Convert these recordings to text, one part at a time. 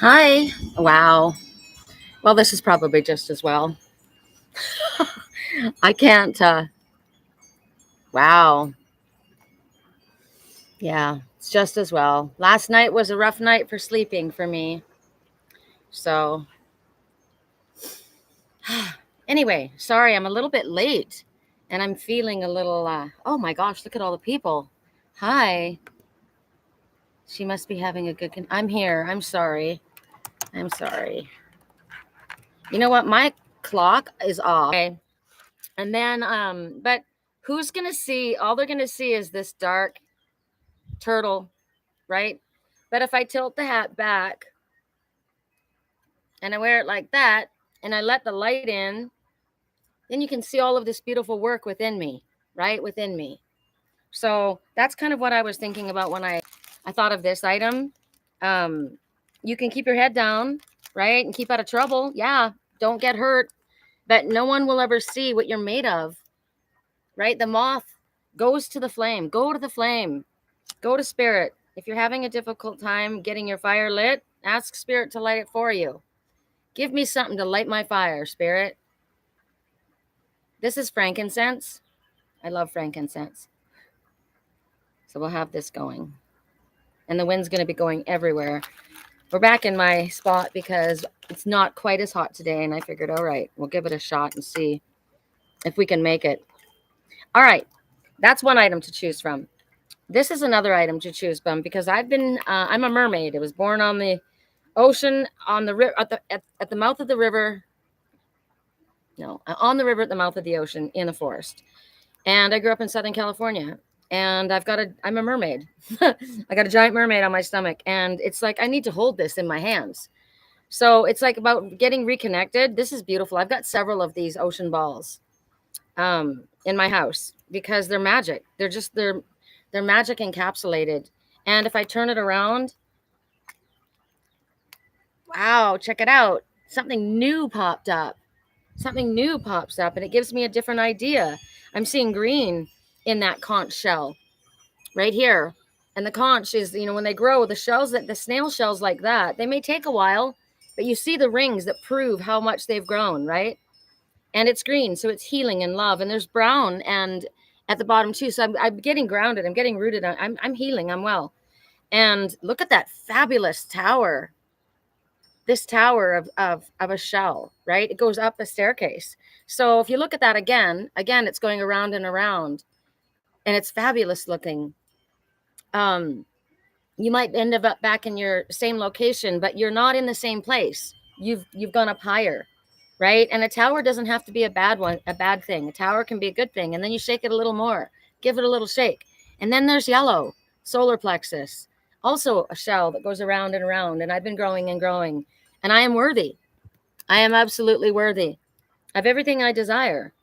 Hi. Wow. Well, this is probably just as well. I can't. Wow. Yeah, it's just as well. Last night was a rough night for sleeping for me. So, anyway, sorry, I'm a little bit late and I'm feeling a little, oh my gosh, look at all the people. Hi. She must be having a good, I'm here. I'm sorry. I'm sorry. You know what? My clock is off. Okay. And then, but who's going to see? All they're going to see is this dark turtle, right? But if I tilt the hat back and I wear it like that and I let the light in, then you can see all of this beautiful work within me, right? Within me. So that's kind of what I was thinking about when I thought of this item. Um, you can keep your head down, right? And keep out of trouble. Yeah, don't get hurt. But no one will ever see what you're made of, right? The moth goes to the flame. Go to the flame. Go to spirit. If you're having a difficult time getting your fire lit, ask spirit to light it for you. Give me something to light my fire, spirit. This is frankincense. I love frankincense. So we'll have this going. And the wind's going to be going everywhere. We're back in my spot because it's not quite as hot today. And I figured, all right, we'll give it a shot and see if we can make it. All right. That's one item to choose from. This is another item to choose from because I'm a mermaid. I was born on the ocean, on the river, at the mouth of the river. No, on the river at the mouth of the ocean in a forest. And I grew up in Southern California. And I'm a mermaid. I got a giant mermaid on my stomach. And it's like, I need to hold this in my hands. So it's like about getting reconnected. This is beautiful. I've got several of these ocean balls in my house because they're magic. They're magic encapsulated. And if I turn it around, wow, check it out. Something new popped up. Something new pops up and it gives me a different idea. I'm seeing green in that conch shell right here. And the conch is, when they grow, the snail shells like that, they may take a while, but you see the rings that prove how much they've grown, right? And it's green, so it's healing and love. And there's brown and at the bottom too. So I'm getting grounded. I'm getting rooted. I'm healing. I'm well. And look at that fabulous tower. This tower of a shell, right? It goes up a staircase. So if you look at that again, it's going around and around and it's fabulous looking. You might end up back in your same location, but you're not in the same place. You've gone up higher, right? And a tower doesn't have to be a bad thing. A tower can be a good thing. And then you shake it a little more, give it a little shake. And then there's yellow, solar plexus, also a shell that goes around and around. And I've been growing and growing. And I am worthy. I am absolutely worthy of everything I desire.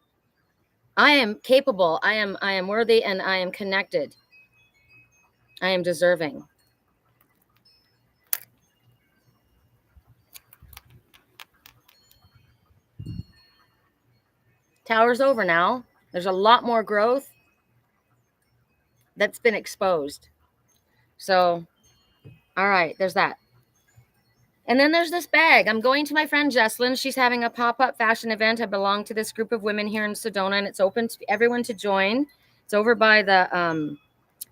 I am capable. I am worthy and I am connected. I am deserving. Tower's over now. There's a lot more growth that's been exposed. So, all right, there's that. And then there's this bag. I'm going to my friend Jesslyn. She's having a pop-up fashion event. I belong to this group of women here in Sedona, and it's open to everyone to join. It's over by the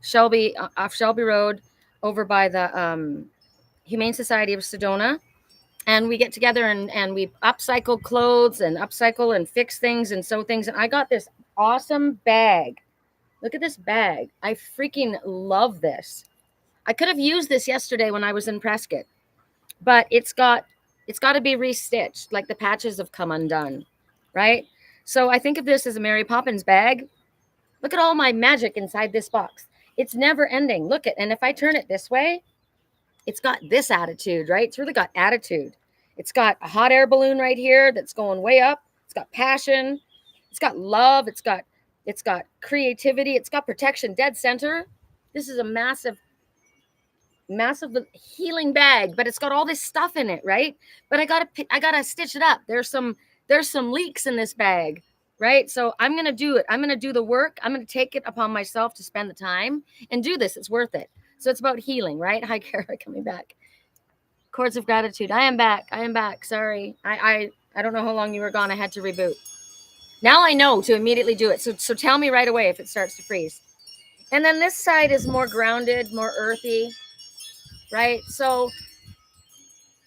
Shelby, off Shelby Road, over by the Humane Society of Sedona. And we get together and we upcycle clothes and upcycle and fix things and sew things. And I got this awesome bag. Look at this bag. I freaking love this. I could have used this yesterday when I was in Prescott, but it's got to be restitched. Like the patches have come undone, right? So I think of this as a Mary Poppins bag. Look at all my magic inside this box. It's never ending. Look at, and if I turn it this way, it's got this attitude, right? It's really got attitude. It's got a hot air balloon right here that's going way up. It's got passion. It's got love. It's got creativity. It's got protection, dead center. This is a massive healing bag, but it's got all this stuff in it, right? But I gotta stitch it up. There's some leaks in this bag, right? So I'm going to do it. I'm going to do the work. I'm going to take it upon myself to spend the time and do this. It's worth it. So it's about healing, right? Hi, Kara, coming back. Chords of gratitude. I am back. I am back. Sorry. I don't know how long you were gone. I had to reboot. Now I know to immediately do it. So tell me right away if it starts to freeze. And then this side is more grounded, more earthy, right? So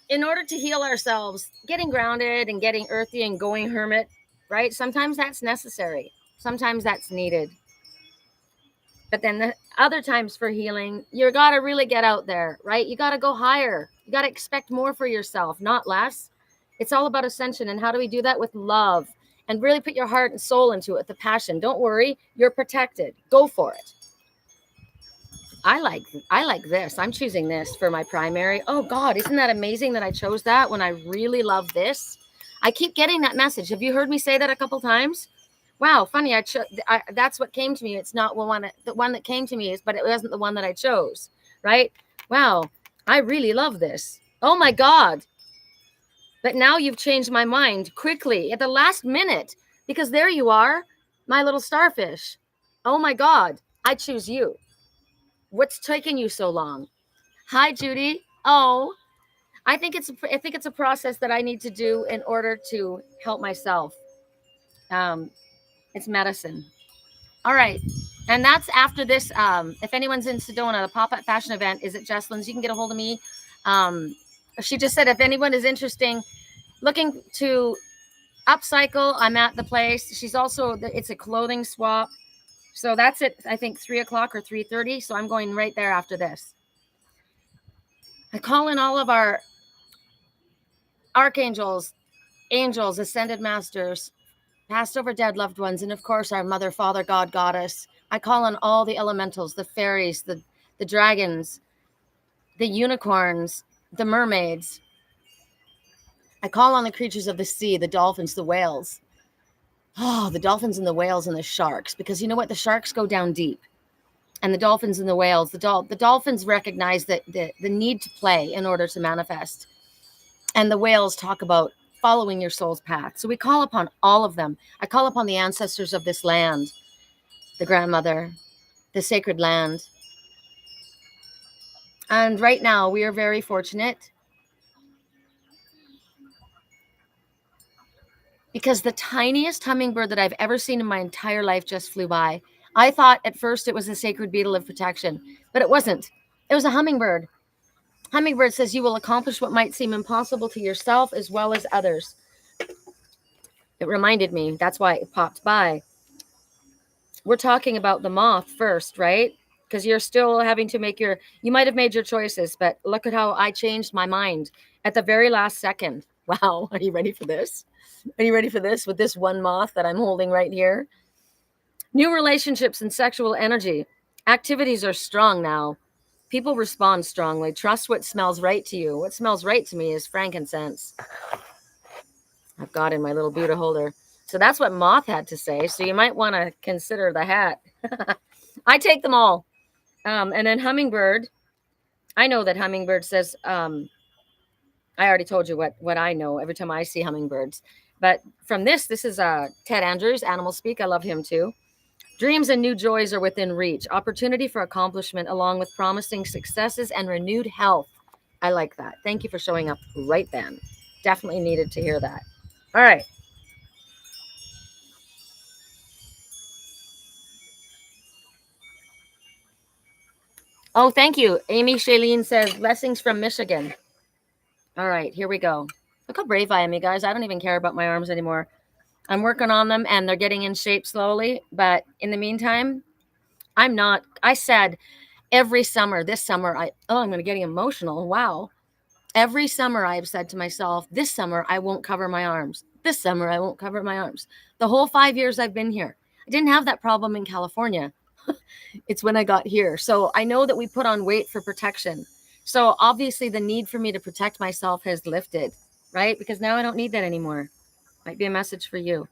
in order to heal ourselves, getting grounded and getting earthy and going hermit, right? Sometimes that's necessary. Sometimes that's needed. But then the other times for healing, you got to really get out there, right? You got to go higher. You got to expect more for yourself, not less. It's all about ascension. And how do we do that? With love, and really put your heart and soul into it, the passion. Don't worry, you're protected. Go for it. I like this. I'm choosing this for my primary. Oh God, isn't that amazing that I chose that when I really love this? I keep getting that message. Have you heard me say that a couple times? Wow, funny. That's what came to me. It's not the one that came to me but it wasn't the one that I chose, right? Wow, I really love this. Oh my God. But now you've changed my mind quickly at the last minute, because there you are, my little starfish. Oh my God, I choose you. What's taking you so long? Hi, Judy. Oh, I think it's a process that I need to do in order to help myself. It's medicine. All right. And that's after this. If anyone's in Sedona, the pop-up fashion event is at Jesslyn's. You can get a hold of me. She just said if anyone is interesting, looking to upcycle, I'm at the place. She's also, it's a clothing swap. So that's it. I think 3:00 or 3:30. So I'm going right there after this. I call in all of our archangels, angels, ascended masters, past over dead loved ones, and of course our mother, father, God, goddess. I call on all the elementals, the fairies, the dragons, the unicorns, the mermaids. I call on the creatures of the sea, the dolphins, the whales. Oh, the dolphins and the whales and the sharks, because you know what? The sharks go down deep. And the dolphins and the whales, the dolphins recognize that the need to play in order to manifest. And the whales talk about following your soul's path. So we call upon all of them. I call upon the ancestors of this land, the grandmother, the sacred land. And right now we are very fortunate because the tiniest hummingbird that I've ever seen in my entire life just flew by. I thought at first it was a sacred beetle of protection, but it wasn't. It was a hummingbird. Hummingbird says you will accomplish what might seem impossible to yourself as well as others. It reminded me, that's why it popped by. We're talking about the moth first, right? Because you're still having to you might have made your choices, but look at how I changed my mind at the very last second. Wow. Are you ready for this? Are you ready for this with this one moth that I'm holding right here? New relationships and sexual energy. Activities are strong now. People respond strongly. Trust what smells right to you. What smells right to me is frankincense. I've got in my little Buddha holder. So that's what moth had to say. So you might want to consider the hat. I take them all. And then hummingbird. I know that hummingbird says, I already told you what I know every time I see hummingbirds. But from this is Ted Andrews, Animal Speak. I love him too. Dreams and new joys are within reach. Opportunity for accomplishment along with promising successes and renewed health. I like that. Thank you for showing up right then. Definitely needed to hear that. All right. Oh, thank you. Amy Shailene says, blessings from Michigan. All right, here we go. Look how brave I am, you guys. I don't even care about my arms anymore. I'm working on them and they're getting in shape slowly. But in the meantime, I said every summer, this summer, I'm going to get emotional. Wow. Every summer I've said to myself, this summer I won't cover my arms. This summer I won't cover my arms. The whole 5 years I've been here. I didn't have that problem in California. It's when I got here. So I know that we put on weight for protection. So obviously the need for me to protect myself has lifted, right? Because now I don't need that anymore. Might be a message for you.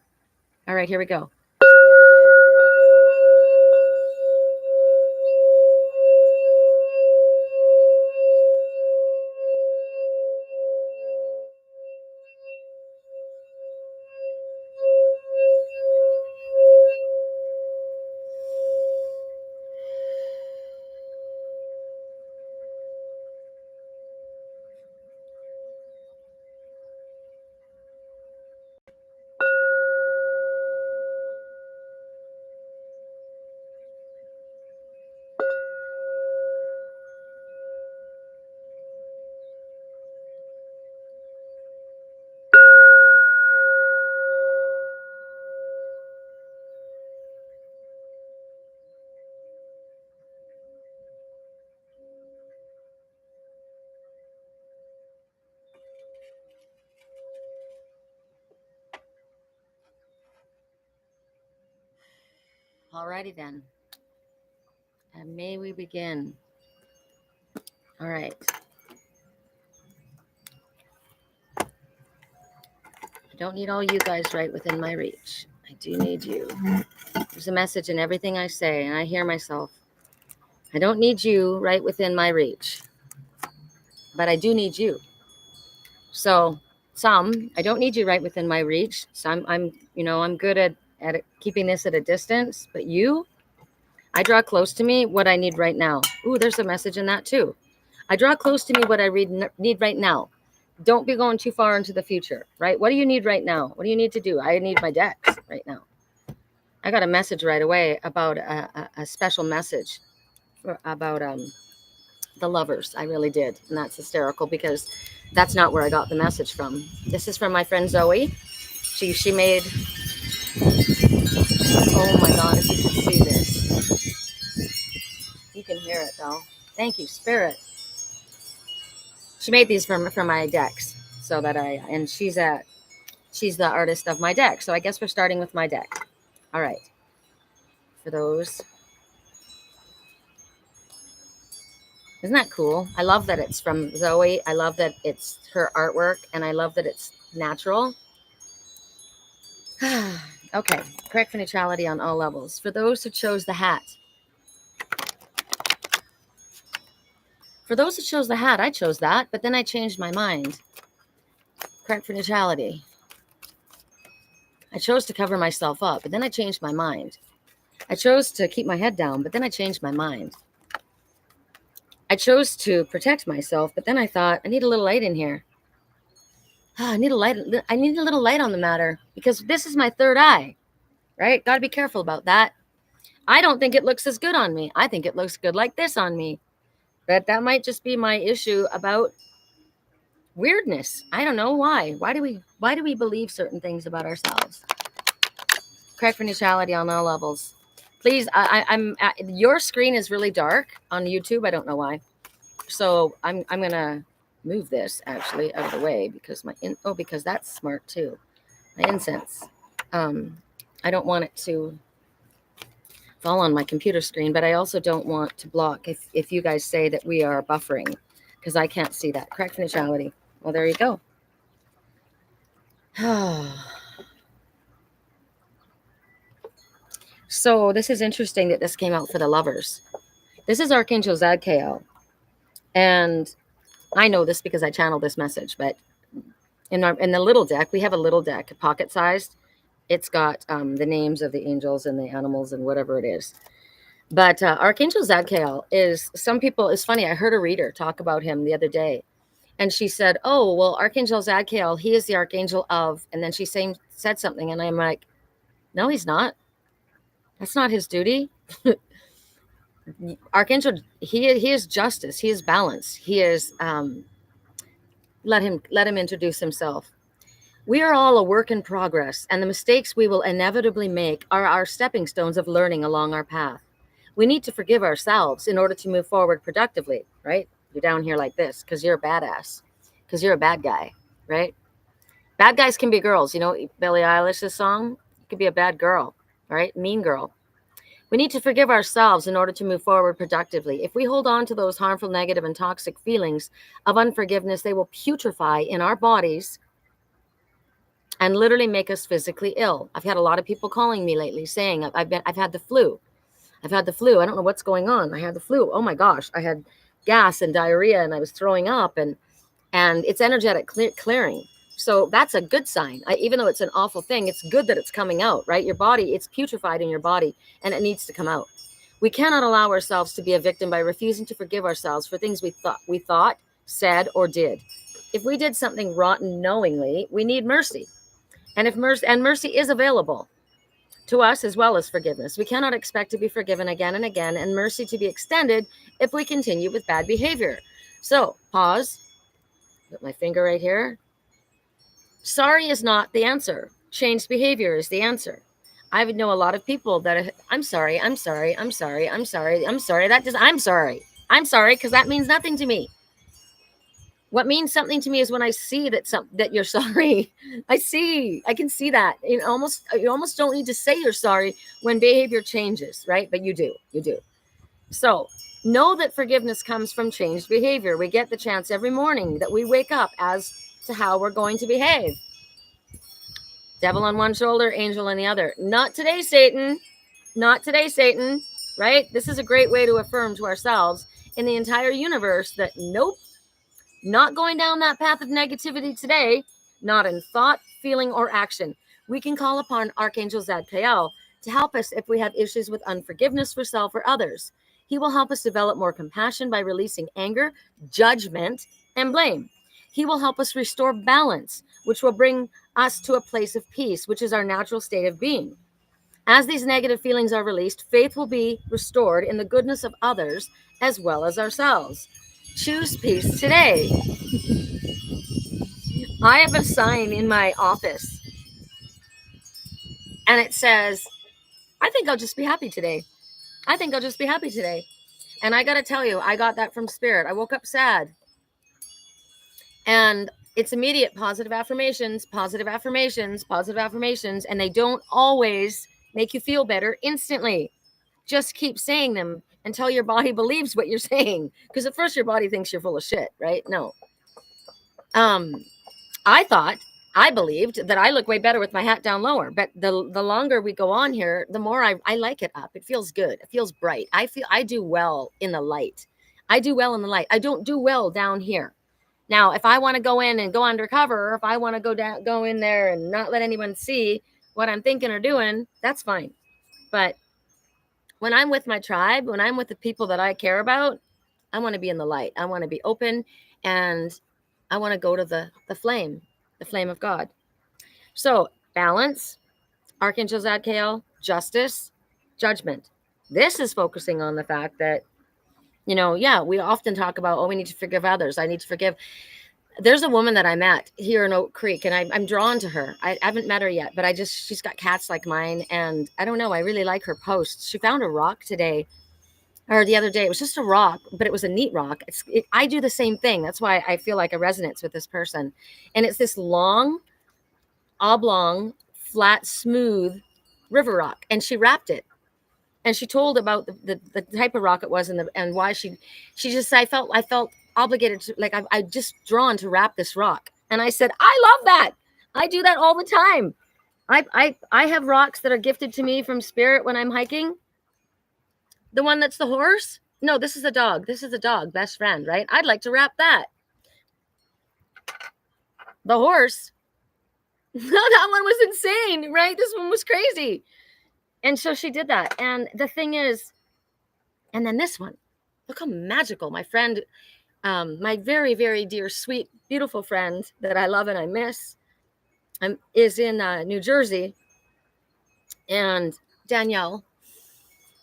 All right, here we go. Alrighty then. And may we begin. All right. I don't need all you guys right within my reach. I do need you. There's a message in everything I say, and I hear myself. I don't need you right within my reach, but I do need you. So I don't need you right within my reach. So I'm good at keeping this at a distance, but I draw close to me what I need right now. Ooh, there's a message in that too. I draw close to me what I need right now. Don't be going too far into the future, right? What do you need right now? What do you need to do? I need my decks right now. I got a message right away about a special message about the lovers. I really did. And that's hysterical because that's not where I got the message from. This is from my friend Zoe. She made, oh my God, if you can see this. You can hear it though. Thank you, Spirit. She made these for my decks so that and she's the artist of my deck. So I guess we're starting with my deck. All right. For those. Isn't that cool? I love that it's from Zoe. I love that it's her artwork, and I love that it's natural. Okay. Correct for neutrality on all levels. For those who chose the hat. For those who chose the hat, I chose that, but then I changed my mind. Correct for neutrality. I chose to cover myself up, but then I changed my mind. I chose to keep my head down, but then I changed my mind. I chose to protect myself, but then I thought, I need a little light in here. I need a little light on the matter because this is my third eye, right? Got to be careful about that. I don't think it looks as good on me. I think it looks good like this on me. But that might just be my issue about weirdness. I don't know why. Why do we believe certain things about ourselves? Correct for neutrality on all levels. Please, your screen is really dark on YouTube. I don't know why. So I'm gonna move this actually out of the way because because that's smart too. My incense. I don't want it to fall on my computer screen, but I also don't want to block if you guys say that we are buffering because I can't see that. Correct for neutrality. Well, there you go. So this is interesting that this came out for the lovers. This is Archangel Zadkiel. And I know this because I channeled this message, but in the little deck, we have a little deck, pocket sized. It's got the names of the angels and the animals and whatever it is. But Archangel Zadkiel is, some people, it's funny, I heard a reader talk about him the other day. And she said, oh, well, Archangel Zadkiel, he is the archangel of, and then she said something. And I'm like, no, he's not. That's not his duty. Archangel, he is justice. He is balance. He is, let him introduce himself. We are all a work in progress, and the mistakes we will inevitably make are our stepping stones of learning along our path. We need to forgive ourselves in order to move forward productively, right? You're down here like this because you're a badass, because you're a bad guy, right? Bad guys can be girls. You know, Billie Eilish's song, you could be a bad girl, right? Mean girl. We need to forgive ourselves in order to move forward productively. If we hold on to those harmful, negative, and toxic feelings of unforgiveness, they will putrefy in our bodies and literally make us physically ill. I've had a lot of people calling me lately saying I've had the flu. I've had the flu. I don't know what's going on. I had the flu. Oh my gosh. I had gas and diarrhea and I was throwing up and it's energetic clearing. So that's a good sign. Even though it's an awful thing, it's good that it's coming out, right? Your body, it's putrefied in your body and it needs to come out. We cannot allow ourselves to be a victim by refusing to forgive ourselves for things we thought, said, or did. If we did something rotten knowingly, we need mercy. And mercy is available to us as well as forgiveness. We cannot expect to be forgiven again and again and mercy to be extended if we continue with bad behavior. So pause, put my finger right here. Sorry is not the answer. Changed behavior is the answer. I would know a lot of people that I'm sorry. I'm sorry because that means nothing to me. What means something to me is when I see that you're sorry. I can see that. You almost don't need to say you're sorry when behavior changes, right? But you do. So know that forgiveness comes from changed behavior. We get the chance every morning that we wake up as to how we're going to behave. Devil on one shoulder, angel on the other. Not today, Satan. Not today, Satan. Right? This is a great way to affirm to ourselves in the entire universe that nope, not going down that path of negativity today, not in thought, feeling, or action. We can call upon Archangel Zadkiel to help us if we have issues with unforgiveness for self or others. He will help us develop more compassion by releasing anger, judgment, and blame. He will help us restore balance, which will bring us to a place of peace, which is our natural state of being. As these negative feelings are released, faith will be restored in the goodness of others as well as ourselves. Choose peace today. I have a sign in my office and it says, I think I'll just be happy today. I think I'll just be happy today. And I got to tell you, I got that from Spirit. I woke up sad. And it's immediate positive affirmations, positive affirmations, positive affirmations. And they don't always make you feel better instantly. Just keep saying them until your body believes what you're saying. Because at first your body thinks you're full of shit, right? No. I believed that I look way better with my hat down lower, but the longer we go on here, the more I like it up. It feels good. It feels bright. I do well in the light. I don't do well down here. Now, if I want to go in and go undercover, or if I want to go in there and not let anyone see what I'm thinking or doing, that's fine. But when I'm with my tribe, when I'm with the people that I care about, I want to be in the light. I want to be open, and I want to go to the flame of God. So balance, Archangel Zadkiel, justice, judgment. This is focusing on the fact that, we often talk about, we need to forgive others. I need to forgive. There's a woman that I met here in Oak Creek, and I'm drawn to her. I haven't met her yet, but she's got cats like mine, and I don't know, I really like her posts. She found a rock today, or the other day. It was just a rock, but it was a neat rock. I do the same thing. That's why I feel like a resonance with this person. And it's this long, oblong, flat, smooth river rock. And she wrapped it. And she told about the type of rock it was and why she just, I felt obligated to, like, I just drawn to wrap this rock. And I said, I love that. I do that all the time. I have rocks that are gifted to me from Spirit when I'm hiking. The one that's the horse? No, this is a dog. This is a dog, best friend, right? I'd like to wrap that. The horse. That one was insane, right? This one was crazy. And so she did that. And the thing is, and then this one, look how magical. My friend, my very, very dear, sweet, beautiful friend that I love and I miss, is in New Jersey. And Danielle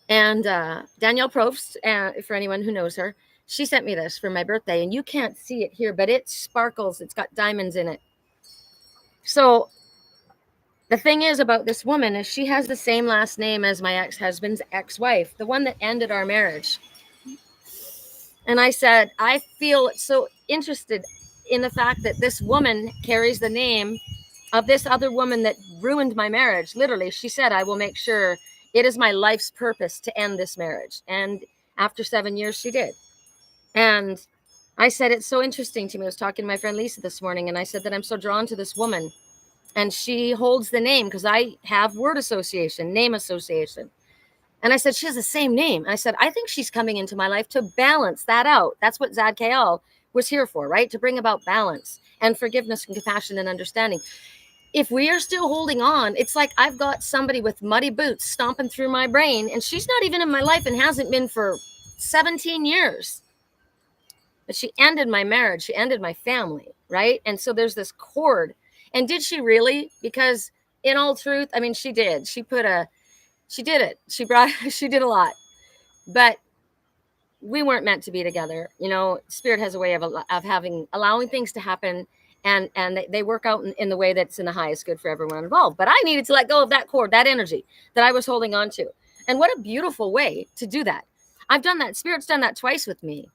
Probst, for anyone who knows her, she sent me this for my birthday, and you can't see it here, but it sparkles. It's got diamonds in it. So the thing is about this woman is she has the same last name as my ex-husband's ex-wife, the one that ended our marriage. And I said, I feel so interested in the fact that this woman carries the name of this other woman that ruined my marriage. Literally, she said, I will make sure it is my life's purpose to end this marriage. And after 7 years, she did. And I said, it's so interesting to me. I was talking to my friend Lisa this morning, and I said that I'm so drawn to this woman. And she holds the name because I have word association, name association. And I said, she has the same name. And I said, I think she's coming into my life to balance that out. That's what Zadkiel was here for, right? To bring about balance and forgiveness and compassion and understanding. If we are still holding on, it's like I've got somebody with muddy boots stomping through my brain, and she's not even in my life and hasn't been for 17 years. But she ended my marriage. She ended my family, right? And so there's this cord. And did she really? Because in all truth, I mean, she did. She did it. She did a lot. But we weren't meant to be together. Spirit has a way of allowing things to happen. And they work out in the way that's in the highest good for everyone involved. But I needed to let go of that cord, that energy that I was holding on to. And what a beautiful way to do that. I've done that. Spirit's done that twice with me.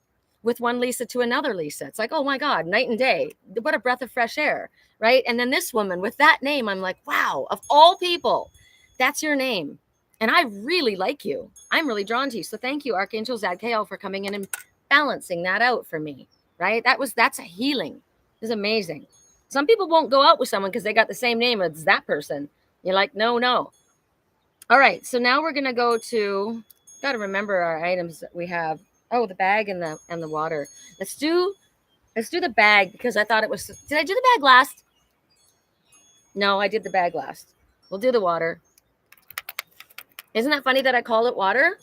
with one Lisa to another Lisa. It's like, oh my God, night and day. What a breath of fresh air, right? And then this woman with that name, I'm like, wow, of all people, that's your name. And I really like you. I'm really drawn to you. So thank you, Archangel Zadkiel, for coming in and balancing that out for me, right? That's a healing. It's amazing. Some people won't go out with someone because they got the same name as that person. You're like, no. All right, so now we're gonna go to. Got to remember our items that we have. Oh, the bag and the water. Let's do the bag because I thought it was. Did I do the bag last? No, I did the bag last. We'll do the water. Isn't that funny that I called it water?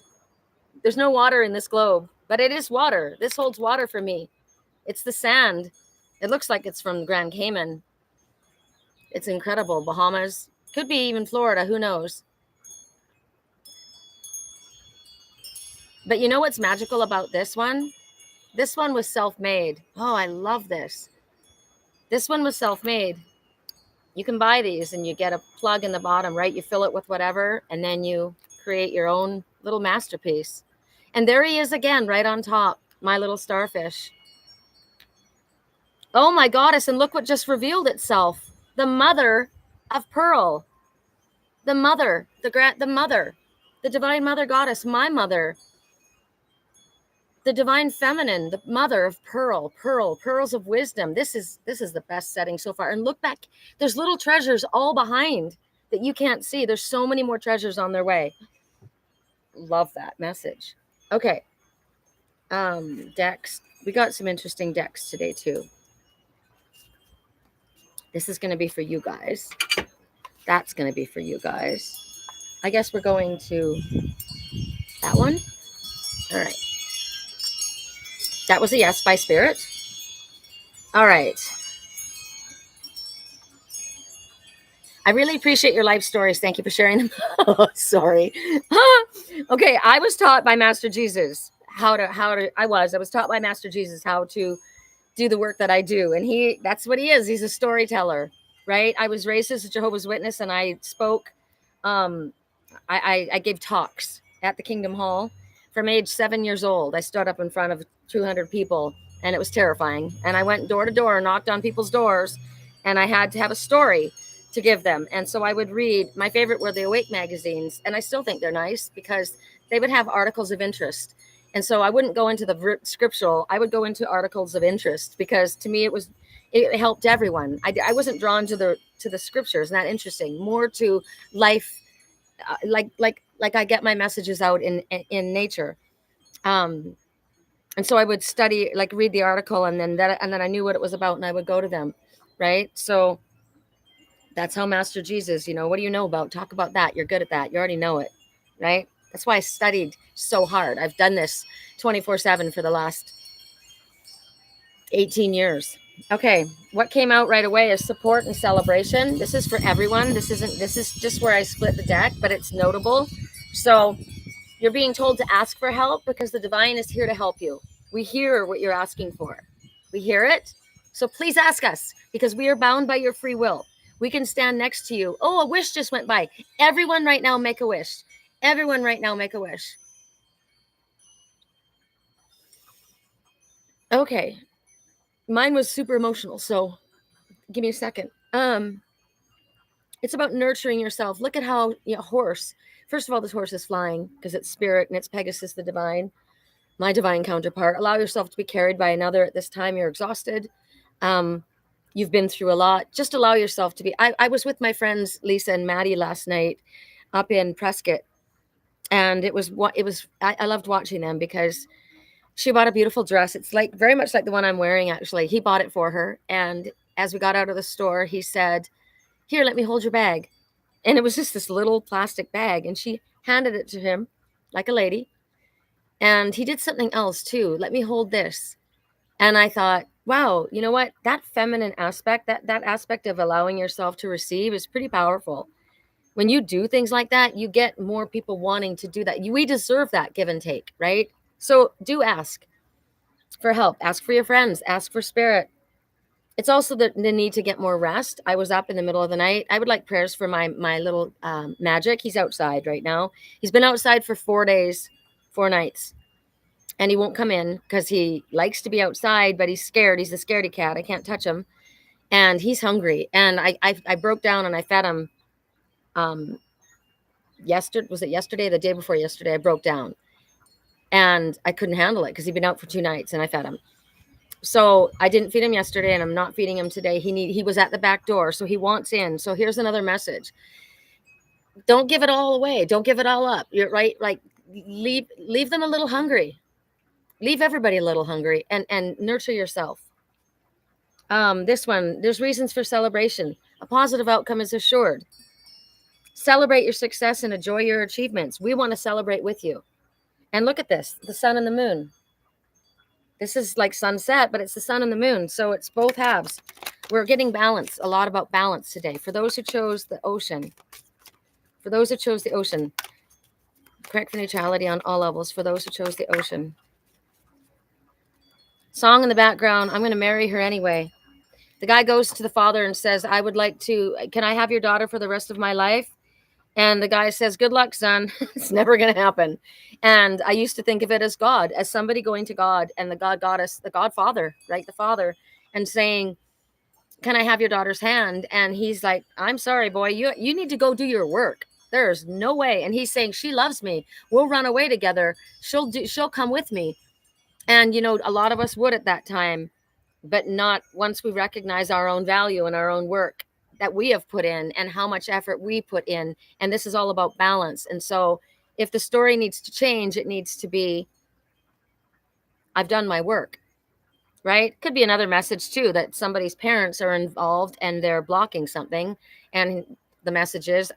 There's no water in this globe, but it is water. This holds water for me. It's the sand. It looks like it's from Grand Cayman. It's incredible. Bahamas. Could be even Florida. Who knows? But you know what's magical about this one? This one was self-made. Oh, I love this. This one was self-made. You can buy these and you get a plug in the bottom, right? You fill it with whatever, and then you create your own little masterpiece. And there he is again, right on top, my little starfish. Oh my goddess, and look what just revealed itself. The mother of pearl. The mother, the mother, the divine mother goddess, my mother. The divine feminine, the mother of pearls of wisdom. This is the best setting so far. And look back, there's little treasures all behind that you can't see. There's so many more treasures on their way. Love that message. Okay. Decks. We got some interesting decks today too. This is going to be for you guys. That's going to be for you guys. I guess we're going to that one. All right. That was a yes by Spirit. All right. I really appreciate your life stories. Thank you for sharing them. Oh, sorry. Okay, I was taught by Master Jesus I was taught by Master Jesus how to do the work that I do. And that's what he is. He's a storyteller, right? I was raised as a Jehovah's Witness and I spoke, I gave talks at the Kingdom Hall from age 7 years old. I stood up in front of 200 people and it was terrifying. And I went door to door, knocked on people's doors, and I had to have a story to give them. And so I would read, my favorite were the Awake magazines. And I still think they're nice because they would have articles of interest. And so I wouldn't go into the scriptural, I would go into articles of interest because to me it helped everyone. I wasn't drawn to the scriptures, not interesting, more to life, like I get my messages out in nature. And so I would study, like read the article, and then I knew what it was about, and I would go to them, right? So that's how Master Jesus, what do you know about? Talk about that. You're good at that. You already know it, right? That's why I studied so hard. I've done this 24/7 for the last 18 years. Okay, what came out right away is support and celebration. This is for everyone. This is just where I split the deck, but it's notable. So you're being told to ask for help because the divine is here to help you. We hear what you're asking for. We hear it. So please ask us because we are bound by your free will. We can stand next to you. Oh, a wish just went by. Everyone right now make a wish. Everyone right now make a wish. Okay. Mine was super emotional, so give me a second. It's about nurturing yourself. Look at how horse. First of all, this horse is flying because it's spirit and it's Pegasus, the divine, my divine counterpart. Allow yourself to be carried by another at this time. You're exhausted. You've been through a lot. Just allow yourself to be. I was with my friends Lisa and Maddie last night up in Prescott, and I loved watching them because she bought a beautiful dress. It's like very much like the one I'm wearing, actually. He bought it for her. And as we got out of the store, he said, "Here, let me hold your bag." And it was just this little plastic bag. And she handed it to him like a lady. And he did something else too. "Let me hold this." And I thought, wow, you know what? That feminine aspect, that aspect of allowing yourself to receive is pretty powerful. When you do things like that, you get more people wanting to do that. We deserve that give and take, right? So do ask for help. Ask for your friends. Ask for spirit. It's also the need to get more rest. I was up in the middle of the night. I would like prayers for my little magic. He's outside right now. He's been outside for 4 days, 4 nights. and he won't come in because he likes to be outside, but he's scared. He's a scaredy cat. I can't touch him, and he's hungry. And I broke down and I fed him. Yesterday, was it yesterday? The day before yesterday, I broke down, and I couldn't handle it because he'd been out for 2 nights, and I fed him. So I didn't feed him yesterday, and I'm not feeding him today. He was at the back door, so he wants in. So here's another message: don't give it all away. Don't give it all up. You're right. Like leave them a little hungry. Leave everybody a little hungry, and nurture yourself. This one, there's reasons for celebration. A positive outcome is assured. Celebrate your success and enjoy your achievements. We want to celebrate with you. And look at this, the sun and the moon. This is like sunset, but it's the sun and the moon. So it's both halves. We're getting balance, a lot about balance today. For those who chose the ocean, correct for neutrality on all levels. For those who chose the ocean. Song in the background, I'm going to marry her anyway. The guy goes to the father and says, can I have your daughter for the rest of my life? And the guy says, good luck, son. It's never going to happen. And I used to think of it as God, as somebody going to God and the God goddess, the Godfather, right? The father, and saying, can I have your daughter's hand? And he's like, I'm sorry, boy, you need to go do your work. There's no way. And he's saying, she loves me. We'll run away together. She'll come with me. And, a lot of us would at that time, but not once we recognize our own value and our own work that we have put in and how much effort we put in. And this is all about balance. And so if the story needs to change, it needs to be, I've done my work, right? Could be another message too, that somebody's parents are involved and they're blocking something. And the message is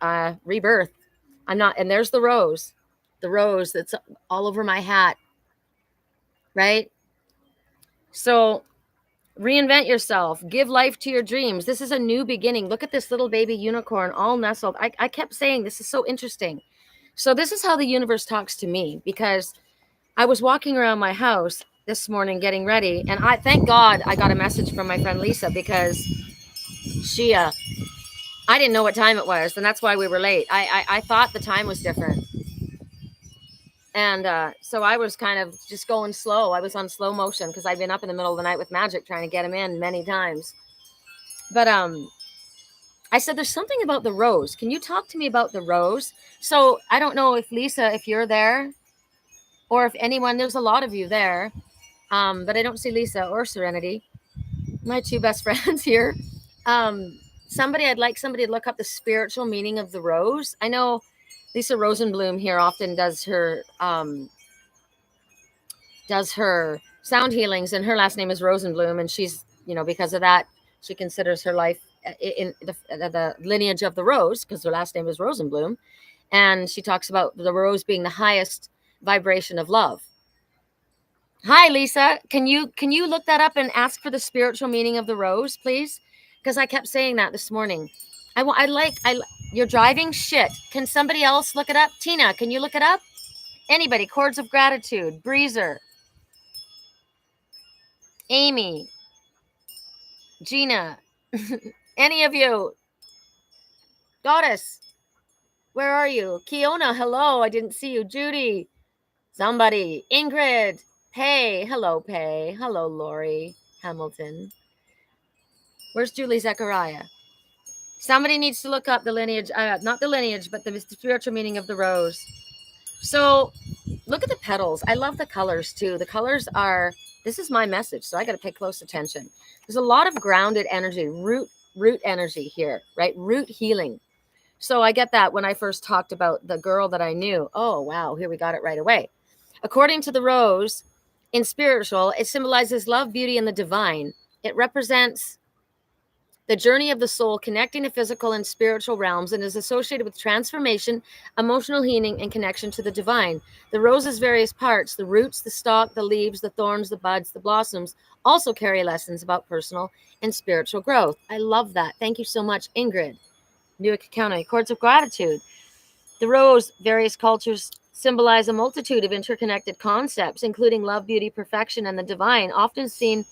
rebirth. And there's the rose that's all over my hat, right? So reinvent yourself. Give life to your dreams. This is a new beginning. Look at this little baby unicorn all nestled. I kept saying this is so interesting. So this is how the universe talks to me, because I was walking around my house this morning getting ready, and thank God I got a message from my friend Lisa, because she I didn't know what time it was, and that's why we were late. I thought the time was different. And so I was kind of just going slow. I was on slow motion because I'd been up in the middle of the night with Magic trying to get him in many times. But I said, there's something about the rose. Can you talk to me about the rose? So I don't know if Lisa, if you're there, or if anyone, there's a lot of you there. But I don't see Lisa or Serenity, my two best friends here. I'd like somebody to look up the spiritual meaning of the rose. I know Lisa Rosenblum here often does her sound healings, and her last name is Rosenblum, and she's, because of that, she considers her life in the lineage of the rose, because her last name is Rosenblum, and she talks about the rose being the highest vibration of love. Hi, Lisa. Can you look that up and ask for the spiritual meaning of the rose, please? Because I kept saying that this morning. You're driving? Shit. Can somebody else look it up? Tina, can you look it up? Anybody? Chords of Gratitude. Breezer. Amy. Gina. Any of you? Goddess. Where are you? Kiona, hello. I didn't see you. Judy. Somebody. Ingrid. Pay. Hello, Pay. Hello, Lori Hamilton. Where's Julie Zechariah? Somebody needs to look up the lineage, not the lineage, but the spiritual meaning of the rose. So look at the petals. I love the colors too. The colors this is my message, so I got to pay close attention. There's a lot of grounded energy, root energy here, right? Root healing. So I get that when I first talked about the girl that I knew. Oh, wow. Here we got it right away. According to the rose, in spiritual, it symbolizes love, beauty, and the divine. It represents the journey of the soul connecting the physical and spiritual realms, and is associated with transformation, emotional healing, and connection to the divine. The rose's various parts, the roots, the stalk, the leaves, the thorns, the buds, the blossoms, also carry lessons about personal and spiritual growth. I love that. Thank you so much, Ingrid. Newark County. Chords of Gratitude. The rose, various cultures symbolize a multitude of interconnected concepts, including love, beauty, perfection, and the divine, often seen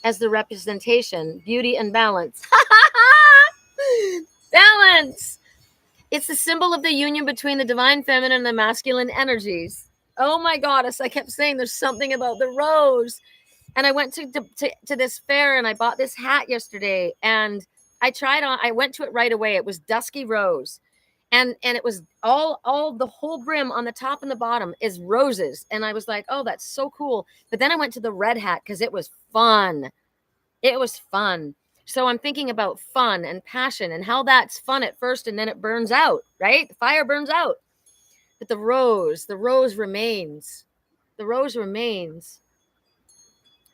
as the representation, beauty, and balance. Balance! It's the symbol of the union between the divine feminine and the masculine energies. Oh my goddess. I kept saying there's something about the rose. And I went to this fair and I bought this hat yesterday and I went to it right away. It was dusky rose. And it was all the whole brim on the top and the bottom is roses. And I was like, oh, that's so cool. But then I went to the red hat because it was fun. It was fun. So I'm thinking about fun and passion and how that's fun at first and then it burns out, right? The fire burns out. But the rose remains. The rose remains.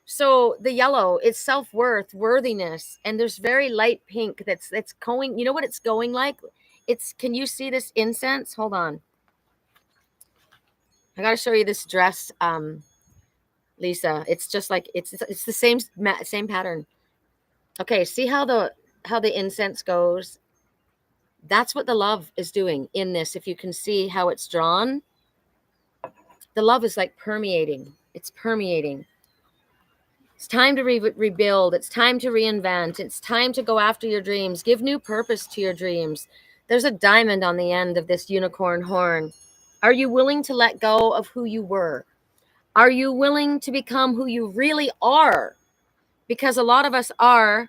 So the yellow is self-worth, worthiness, and there's very light pink that's going, you know what it's going like? Can you see this incense? Hold on. I got to show you this dress, Lisa. It's just like, it's the same pattern. Okay, see how the incense goes? That's what the love is doing in this. If you can see how it's drawn, the love is like permeating. It's permeating. It's time to rebuild. It's time to reinvent. It's time to go after your dreams. Give new purpose to your dreams. There's a diamond on the end of this unicorn horn. Are you willing to let go of who you were? Are you willing to become who you really are? Because a lot of us are.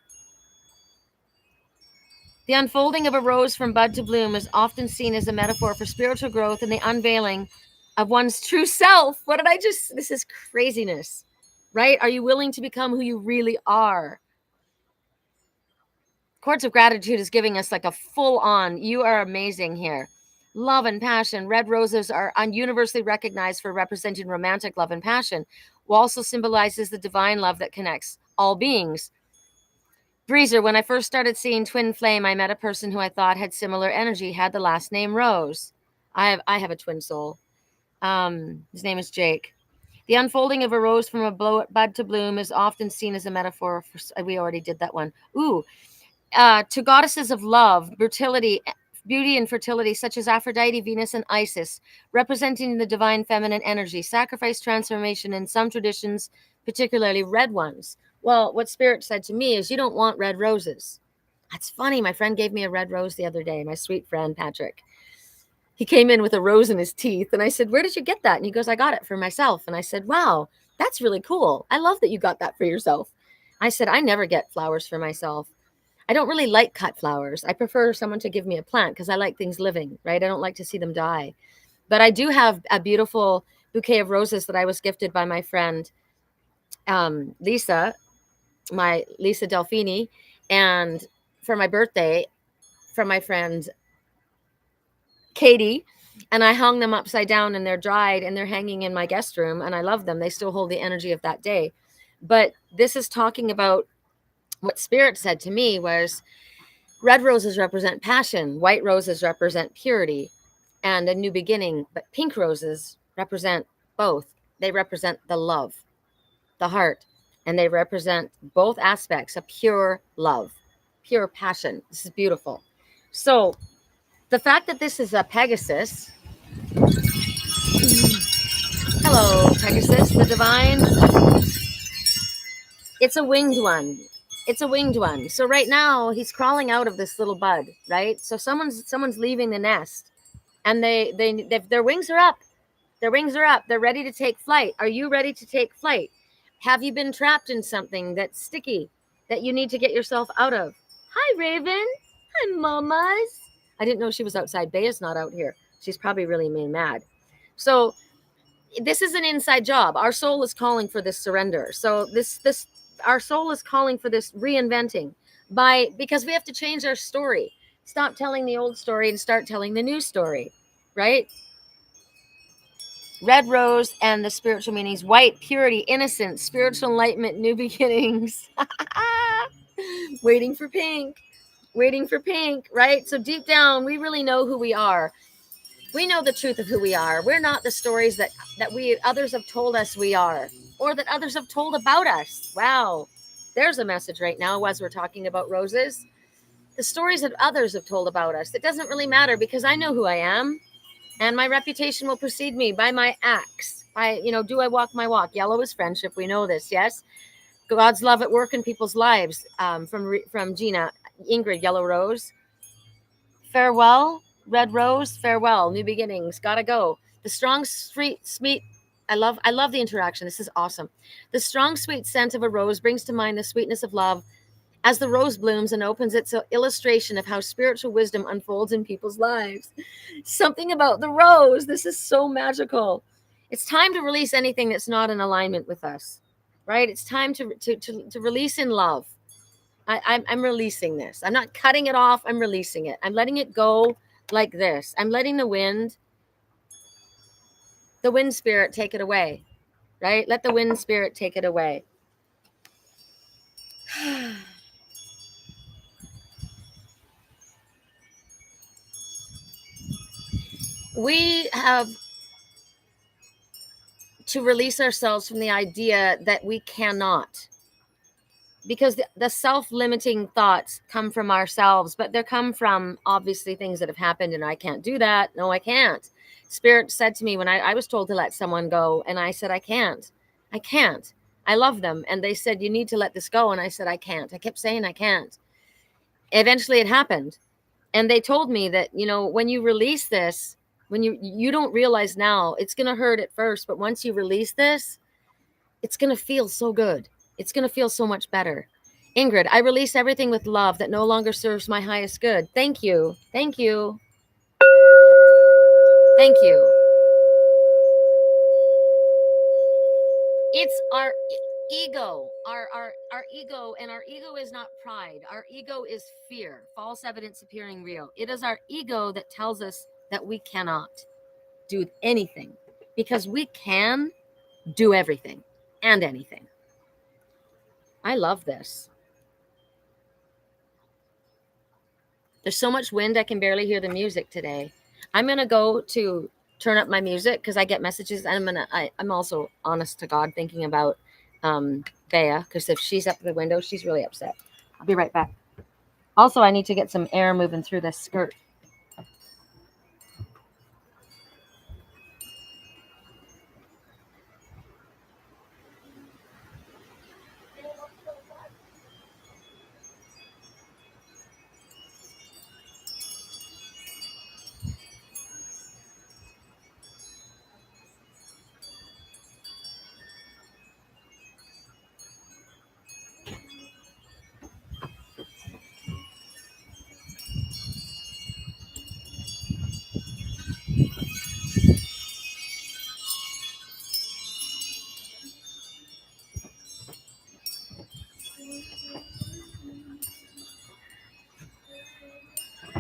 The unfolding of a rose from bud to bloom is often seen as a metaphor for spiritual growth and the unveiling of one's true self. This is craziness, right? Are you willing to become who you really are? Quartz of Gratitude is giving us like a full on, you are amazing here. Love and passion. Red roses are universally recognized for representing romantic love and passion, while also symbolizes the divine love that connects all beings. Breezer, when I first started seeing Twin Flame, I met a person who I thought had similar energy, had the last name Rose. I have a twin soul. His name is Jake. The unfolding of a rose from a bud to bloom is often seen as a metaphor for, we already did that one. To goddesses of love, fertility, beauty and fertility, such as Aphrodite, Venus, and Isis, representing the divine feminine energy, sacrifice, transformation, in some traditions, particularly red ones. Well, what Spirit said to me is, you don't want red roses. That's funny. My friend gave me a red rose the other day, my sweet friend, Patrick. He came in with a rose in his teeth, and I said, where did you get that? And he goes, I got it for myself. And I said, wow, that's really cool. I love that you got that for yourself. I said, I never get flowers for myself. I don't really like cut flowers. I prefer someone to give me a plant because I like things living, right? I don't like to see them die. But I do have a beautiful bouquet of roses that I was gifted by my friend, Lisa Delfini, and for my birthday from my friend Katie. And I hung them upside down and they're dried and they're hanging in my guest room and I love them. They still hold the energy of that day. But this is talking about what Spirit said to me was red roses represent passion, white roses represent purity and a new beginning, but pink roses represent both. They represent the love, the heart, and they represent both aspects of pure love, pure passion. This is beautiful. So the fact that this is a Pegasus, hello, Pegasus, the divine, it's a winged one. It's a winged one. So right now he's crawling out of this little bud, right? So someone's leaving the nest and their wings are up. Their wings are up. They're ready to take flight. Are you ready to take flight? Have you been trapped in something that's sticky that you need to get yourself out of? Hi, Raven. Hi, mamas. I didn't know she was outside. Bea's not out here. She's probably really mad. So this is an inside job. Our soul is calling for this surrender. So our soul is calling for this reinventing because we have to change our story. Stop telling the old story and start telling the new story, right? Red rose and the spiritual meanings: white, purity, innocence, spiritual enlightenment, new beginnings. Waiting for pink, right? So deep down, we really know who we are. We know the truth of who we are. We're not the stories that others have told us we are, or that others have told about us. Wow. There's a message right now as we're talking about roses. The stories that others have told about us. It doesn't really matter because I know who I am and my reputation will precede me by my acts. Do I walk my walk? Yellow is friendship. We know this. Yes. God's love at work in people's lives. From Gina. Ingrid, yellow rose. Farewell. Red rose, farewell, new beginnings, gotta go. The strong, sweet, I love the interaction. This is awesome. The strong, sweet scent of a rose brings to mind the sweetness of love as the rose blooms and opens. It's an illustration of how spiritual wisdom unfolds in people's lives. Something about the rose. This is so magical. It's time to release anything that's not in alignment with us, right? It's time to release in love. I'm releasing this. I'm not cutting it off. I'm releasing it. I'm letting it go like this. I'm letting the wind spirit take it away, right? Let the wind spirit take it away. We have to release ourselves from the idea that we cannot, because the self-limiting thoughts come from ourselves, but they come from obviously things that have happened. And I can't do that. No, I can't. Spirit said to me when I was told to let someone go, and I said, I can't. I love them. And they said, you need to let this go. And I said, I can't. I kept saying I can't. Eventually it happened. And they told me that, when you release this, when you don't realize now, it's going to hurt at first, but once you release this, it's going to feel so good. It's going to feel so much better. Ingrid, I release everything with love that no longer serves my highest good. Thank you. Thank you. Thank you. It's our ego, our ego, and our ego is not pride. Our ego is fear, false evidence appearing real. It is our ego that tells us that we cannot do anything, because we can do everything and anything. I love this. There's so much wind I can barely hear the music today. I'm going to go to turn up my music because I get messages. I'm also, honest to God, thinking about Bea, because if she's up the window, she's really upset. I'll be right back. Also, I need to get some air moving through this skirt.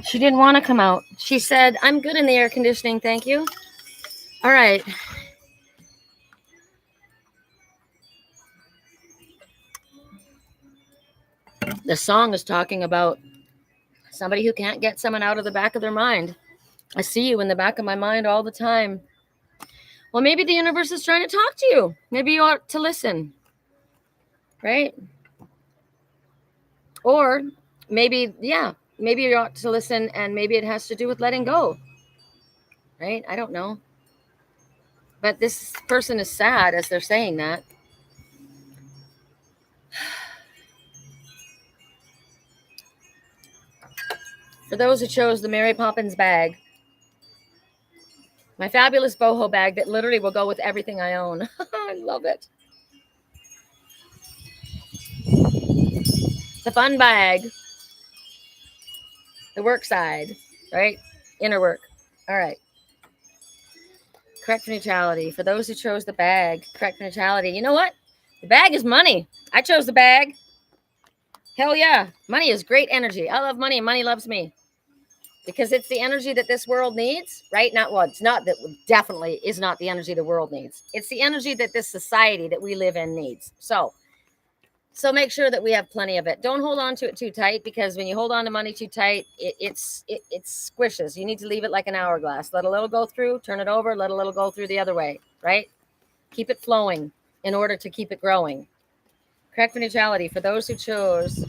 She didn't want to come out. She said, I'm good in the air conditioning, thank you. All right. The song is talking about somebody who can't get someone out of the back of their mind. I see you in the back of my mind all the time. Well, maybe the universe is trying to talk to you. Maybe you ought to listen, right? Or maybe you ought to listen, and maybe it has to do with letting go, right? I don't know. But this person is sad as they're saying that. For those who chose the Mary Poppins bag, my fabulous boho bag that literally will go with everything I own. I love it. The fun bag. The work side, right? Inner work. All right. Correct neutrality. For those who chose the bag, correct neutrality. You know what? The bag is money. I chose the bag. Hell yeah. Money is great energy. I love money and money loves me. Because it's the energy that this world needs, right? It's not that, definitely is not the energy the world needs. It's the energy that this society that we live in needs. So make sure that we have plenty of it. Don't hold on to it too tight, because when you hold on to money too tight, it squishes. You need to leave it like an hourglass. Let a little go through, turn it over, let a little go through the other way, right? Keep it flowing in order to keep it growing. Correct for neutrality. For those who chose,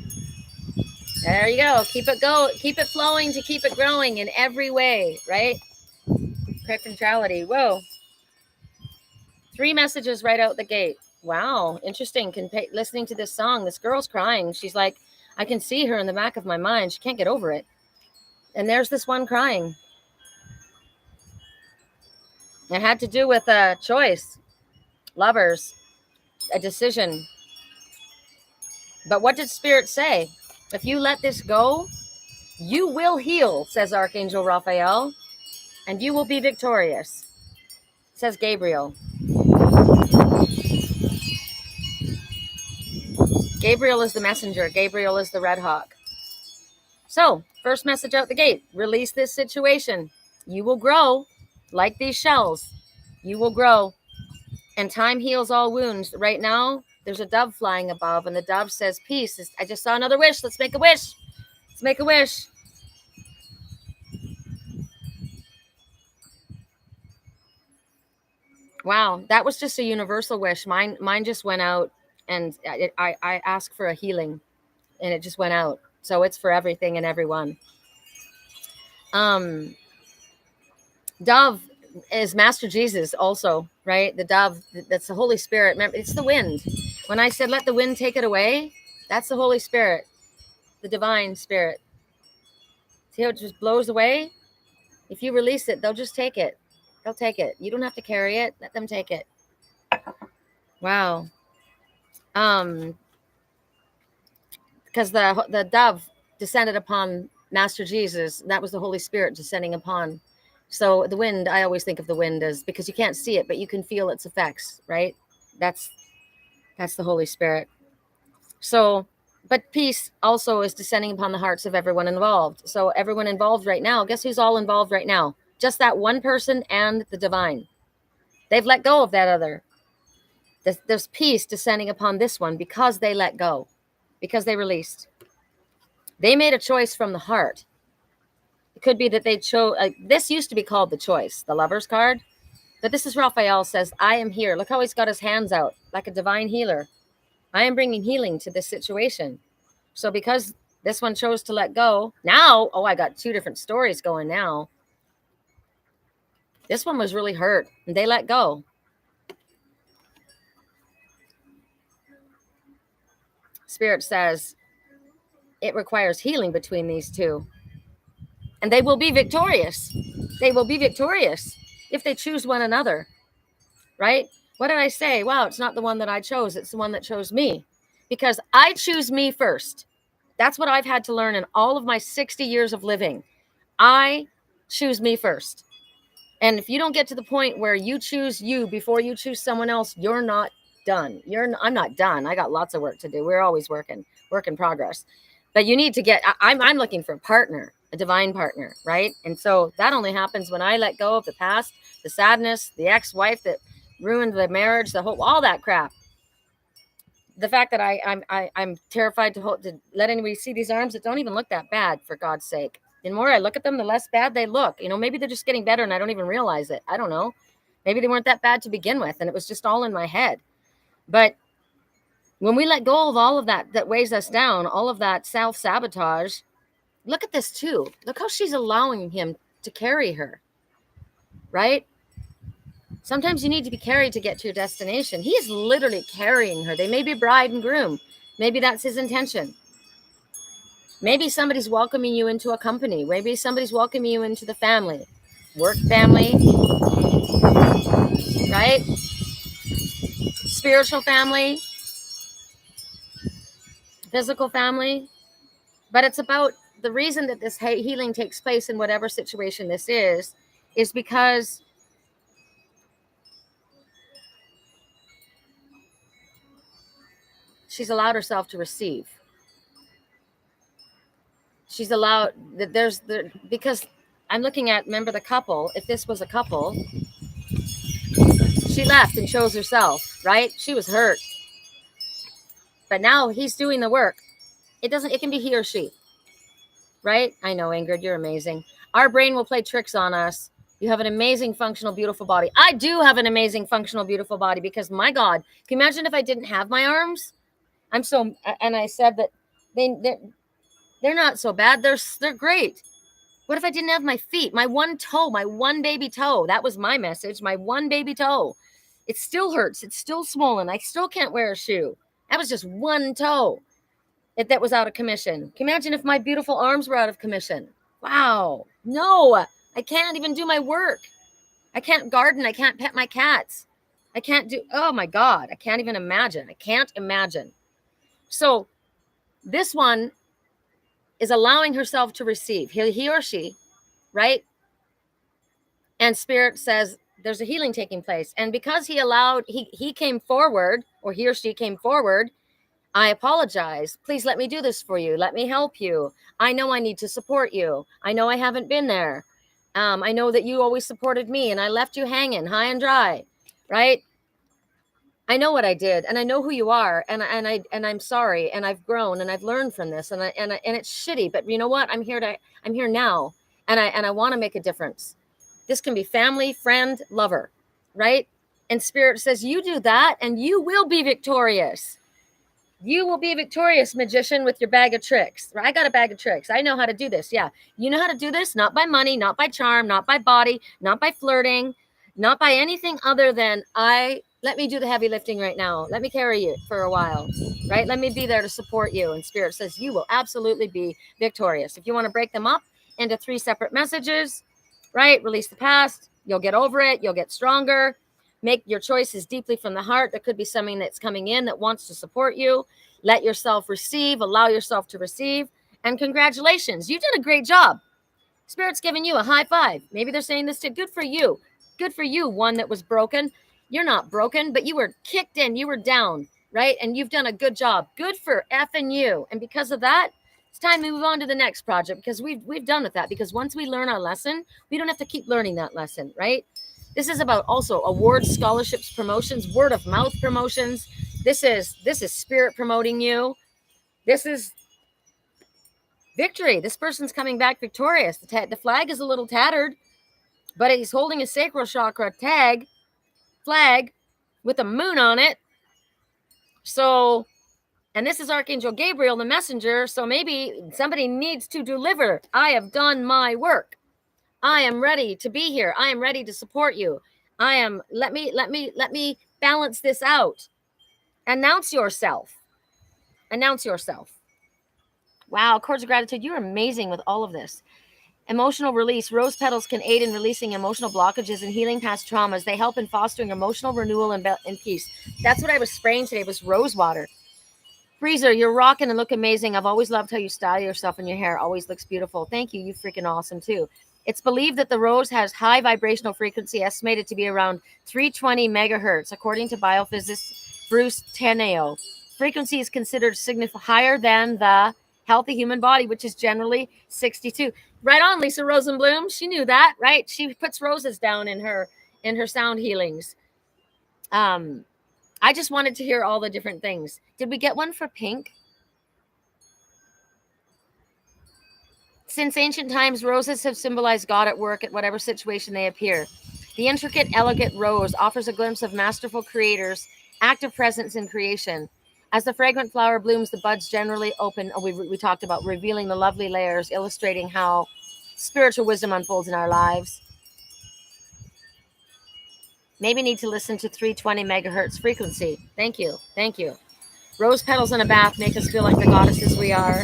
there you go. Keep it flowing to keep it growing in every way, right? Correct for neutrality. Whoa. 3 messages right out the gate. Wow, interesting. Listening to this song, this girl's crying. She's like, I can see her in the back of my mind. She can't get over it. And there's this one crying. It had to do with a choice, lovers, a decision. But what did Spirit say? If you let this go, you will heal, says Archangel Raphael, and you will be victorious, says Gabriel. Gabriel is the messenger. Gabriel is the Red Hawk. So, first message out the gate, release this situation. You will grow like these shells. You will grow. And time heals all wounds. Right now, there's a dove flying above, and the dove says, peace. I just saw another wish. Let's make a wish. Let's make a wish. Wow, that was just a universal wish. Mine just went out, and I asked for a healing, and it just went out. So it's for everything and everyone. Dove is Master Jesus also, right? The dove, that's the Holy Spirit. Remember, it's the wind. When I said, let the wind take it away, that's the Holy Spirit, the divine spirit. See how it just blows away? If you release it, they'll just take it. They'll take it. You don't have to carry it. Let them take it. Wow. Because the dove descended upon Master Jesus. That was the Holy Spirit descending upon. So the wind, I always think of the wind as, because you can't see it, but you can feel its effects, right? That's the Holy Spirit. So, but peace also is descending upon the hearts of everyone involved. So everyone involved right now, guess who's all involved right now? Just that one person and the divine. They've let go of that other. There's peace descending upon this one because they let go, because they released. They made a choice from the heart. It could be that they chose, this used to be called the choice, the Lover's card. But this is Raphael says, I am here. Look how he's got his hands out like a divine healer. I am bringing healing to this situation. So because this one chose to let go, now, I got two different stories going now. This one was really hurt, and they let go. Spirit says it requires healing between these two. And they will be victorious. They will be victorious if they choose one another, right? What did I say? Wow, it's not the one that I chose. It's the one that chose me, because I choose me first. That's what I've had to learn in all of my 60 years of living. I choose me first. And if you don't get to the point where you choose you before you choose someone else, you're not done. I'm not done. I got lots of work to do. We're always work in progress. But you need to get, I'm looking for a partner, a divine partner, right? And so that only happens when I let go of the past, the sadness, the ex-wife that ruined the marriage, all that crap. The fact that I'm terrified to let anybody see these arms that don't even look that bad, for God's sake. The more I look at them, the less bad they look. Maybe they're just getting better and I don't even realize it. I don't know. Maybe they weren't that bad to begin with, and it was just all in my head. But when we let go of all of that weighs us down, all of that self-sabotage, look at this too. Look how she's allowing him to carry her, right? Sometimes you need to be carried to get to your destination. He is literally carrying her. They may be bride and groom. Maybe that's his intention. Maybe somebody's welcoming you into a company. Maybe somebody's welcoming you into the family. Work family, right? Spiritual family, physical family. But it's about the reason that this healing takes place in whatever situation this is because she's allowed herself to receive. She's allowed that because I'm looking at, remember the couple, if this was a couple, she left and chose herself, right? She was hurt. But now he's doing the work. It can be he or she, right? I know, Ingrid, you're amazing. Our brain will play tricks on us. You have an amazing, functional, beautiful body. I do have an amazing, functional, beautiful body because, my God, can you imagine if I didn't have my arms? And I said that they're not so bad. They're great. What if I didn't have my feet? My one toe, my one baby toe. That was my message. My one baby toe. It still hurts. It's still swollen. I still can't wear a shoe. That was just one toe that was out of commission. Can you imagine if my beautiful arms were out of commission? Wow. No, I can't even do my work. I can't garden. I can't pet my cats. I can't do, oh my God, I can't even imagine. I can't imagine. So this one is allowing herself to receive, he or she, right? And Spirit says there's a healing taking place. And because he came forward, or he or she came forward, I apologize. Please let me do this for you. Let me help you. I know I need to support you. I know I haven't been there. I know that you always supported me and I left you hanging high and dry, right? I know what I did, and I know who you are, and I'm sorry, and I've grown, and I've learned from this, and it's shitty, but you know what? I'm here now, and I want to make a difference. This can be family, friend, lover, right? And Spirit says, you do that, and you will be victorious. You will be a victorious magician with your bag of tricks. I got a bag of tricks. I know how to do this. Yeah. You know how to do this, not by money, not by charm, not by body, not by flirting, not by anything other than let me do the heavy lifting right now. Let me carry you for a while, right? Let me be there to support you. And Spirit says, you will absolutely be victorious. If you want to break them up into 3 separate messages, right? Release the past. You'll get over it. You'll get stronger. Make your choices deeply from the heart. There could be something that's coming in that wants to support you. Let yourself receive, allow yourself to receive. And congratulations, you did a great job. Spirit's giving you a high five. Maybe they're saying this to good for you. Good for you, one that was broken. You're not broken, but you were kicked in. You were down, right? And you've done a good job. Good for effing you. And because of that, it's time to move on to the next project, because we've done with that. Because once we learn our lesson, we don't have to keep learning that lesson, right? This is about also awards, scholarships, promotions, word of mouth promotions. This is Spirit promoting you. This is victory. This person's coming back victorious. The flag is a little tattered, but he's holding a sacral chakra flag with a moon on it. So, and this is Archangel Gabriel, the messenger. So maybe somebody needs to deliver. I have done my work. I am ready to be here. I am ready to support you. Let me balance this out. Announce yourself. Announce yourself. Wow, cords of gratitude. You're amazing with all of this. Emotional release. Rose petals can aid in releasing emotional blockages and healing past traumas. They help in fostering emotional renewal and peace. That's what I was spraying today, was rose water. Freezer, you're rocking and look amazing. I've always loved how you style yourself, and your hair always looks beautiful. Thank you. You freaking awesome too. It's believed that the rose has high vibrational frequency, estimated to be around 320 megahertz, according to biophysicist Bruce Teneo. Frequency is considered higher than the healthy human body, which is generally 62. Right on, Lisa Rosenblum. She knew that, right? She puts roses down in her sound healings. I just wanted to hear all the different things. Did we get one for pink? Since ancient times, roses have symbolized God at work at whatever situation they appear. The intricate, elegant rose offers a glimpse of masterful creators' active presence in creation. As the fragrant flower blooms, the buds generally open. We talked about revealing the lovely layers, illustrating how spiritual wisdom unfolds in our lives. Maybe need to listen to 320 megahertz frequency. Thank you. Thank you. Rose petals in a bath make us feel like the goddesses we are.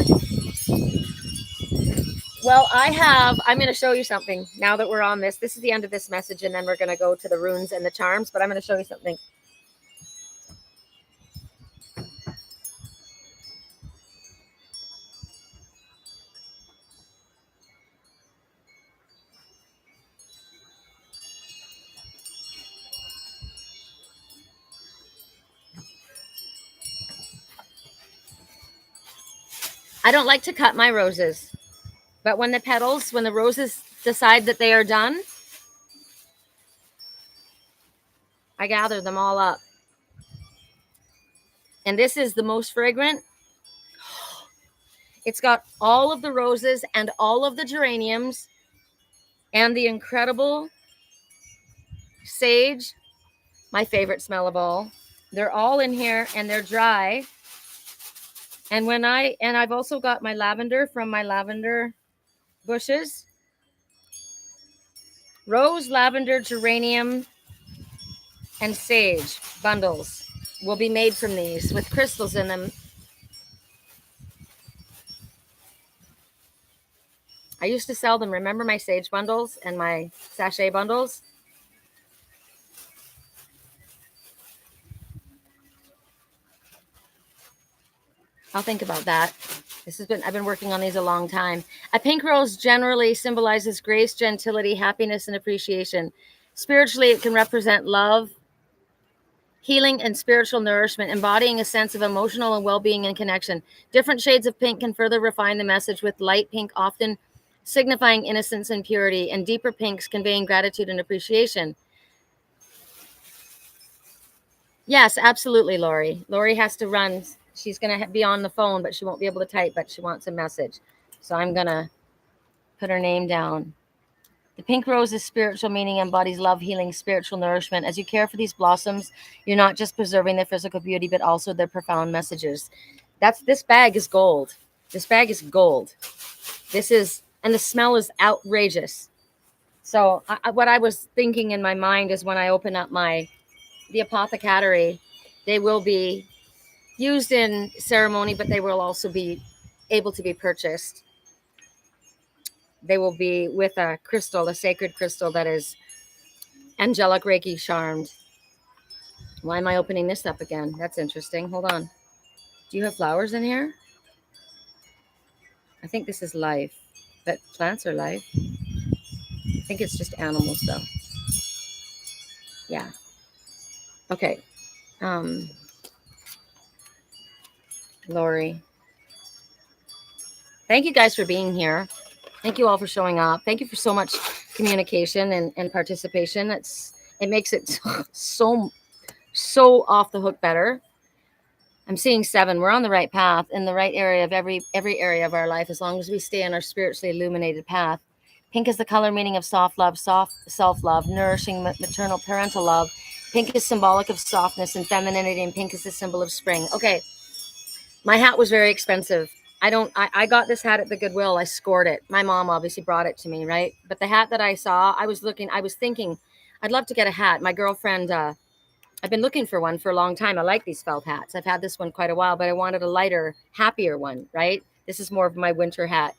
Well, I'm going to show you something now that we're on this. This is the end of this message, and then we're going to go to the runes and the charms, but I'm going to show you something. I don't like to cut my roses, but when the roses decide that they are done, I gather them all up. And this is the most fragrant. It's got all of the roses and all of the geraniums and the incredible sage, my favorite smell of all. They're all in here and they're dry. And I've also got my lavender from my lavender bushes. Rose, lavender, geranium, and sage bundles will be made from these with crystals in them. I used to sell them. Remember my sage bundles and my sachet bundles? I'll think about that. I've been working on these a long time. A pink rose generally symbolizes grace, gentility, happiness, and appreciation. Spiritually, it can represent love, healing, and spiritual nourishment, embodying a sense of emotional and well-being and connection. Different shades of pink can further refine the message, with light pink often signifying innocence and purity, and deeper pinks conveying gratitude and appreciation. Yes, absolutely, Lori. Lori has to run. She's going to be on the phone, but she won't be able to type, but she wants a message. So I'm going to put her name down. The pink rose's spiritual meaning embodies love, healing, spiritual nourishment. As you care for these blossoms, you're not just preserving their physical beauty, but also their profound messages. This bag is gold. This bag is gold. And the smell is outrageous. So what I was thinking in my mind is when I open up the apothecary, they will be used in ceremony, but they will also be able to be purchased. They will be with a crystal, a sacred crystal that is angelic Reiki charmed. Why am I opening this up again? That's interesting. Hold on. Do you have flowers in here? I think this is life, but plants are life. I think it's just animals though. Yeah. Okay. Lori. Thank you guys for being here. Thank you all for showing up. Thank you for so much communication and participation. It makes it so off the hook better. I'm seeing 7. We're on the right path, in the right area of every area of our life, as long as we stay on our spiritually illuminated path. Pink is the color meaning of soft love, soft self-love, nourishing maternal parental love. Pink is symbolic of softness and femininity, and pink is the symbol of spring. Okay, my hat was very expensive. I got this hat at the Goodwill. I scored it. My mom obviously brought it to me, right? But the hat that I saw, I was thinking, I'd love to get a hat. My girlfriend, I've been looking for one for a long time. I like these felt hats. I've had this one quite a while, but I wanted a lighter, happier one, right? This is more of my winter hat.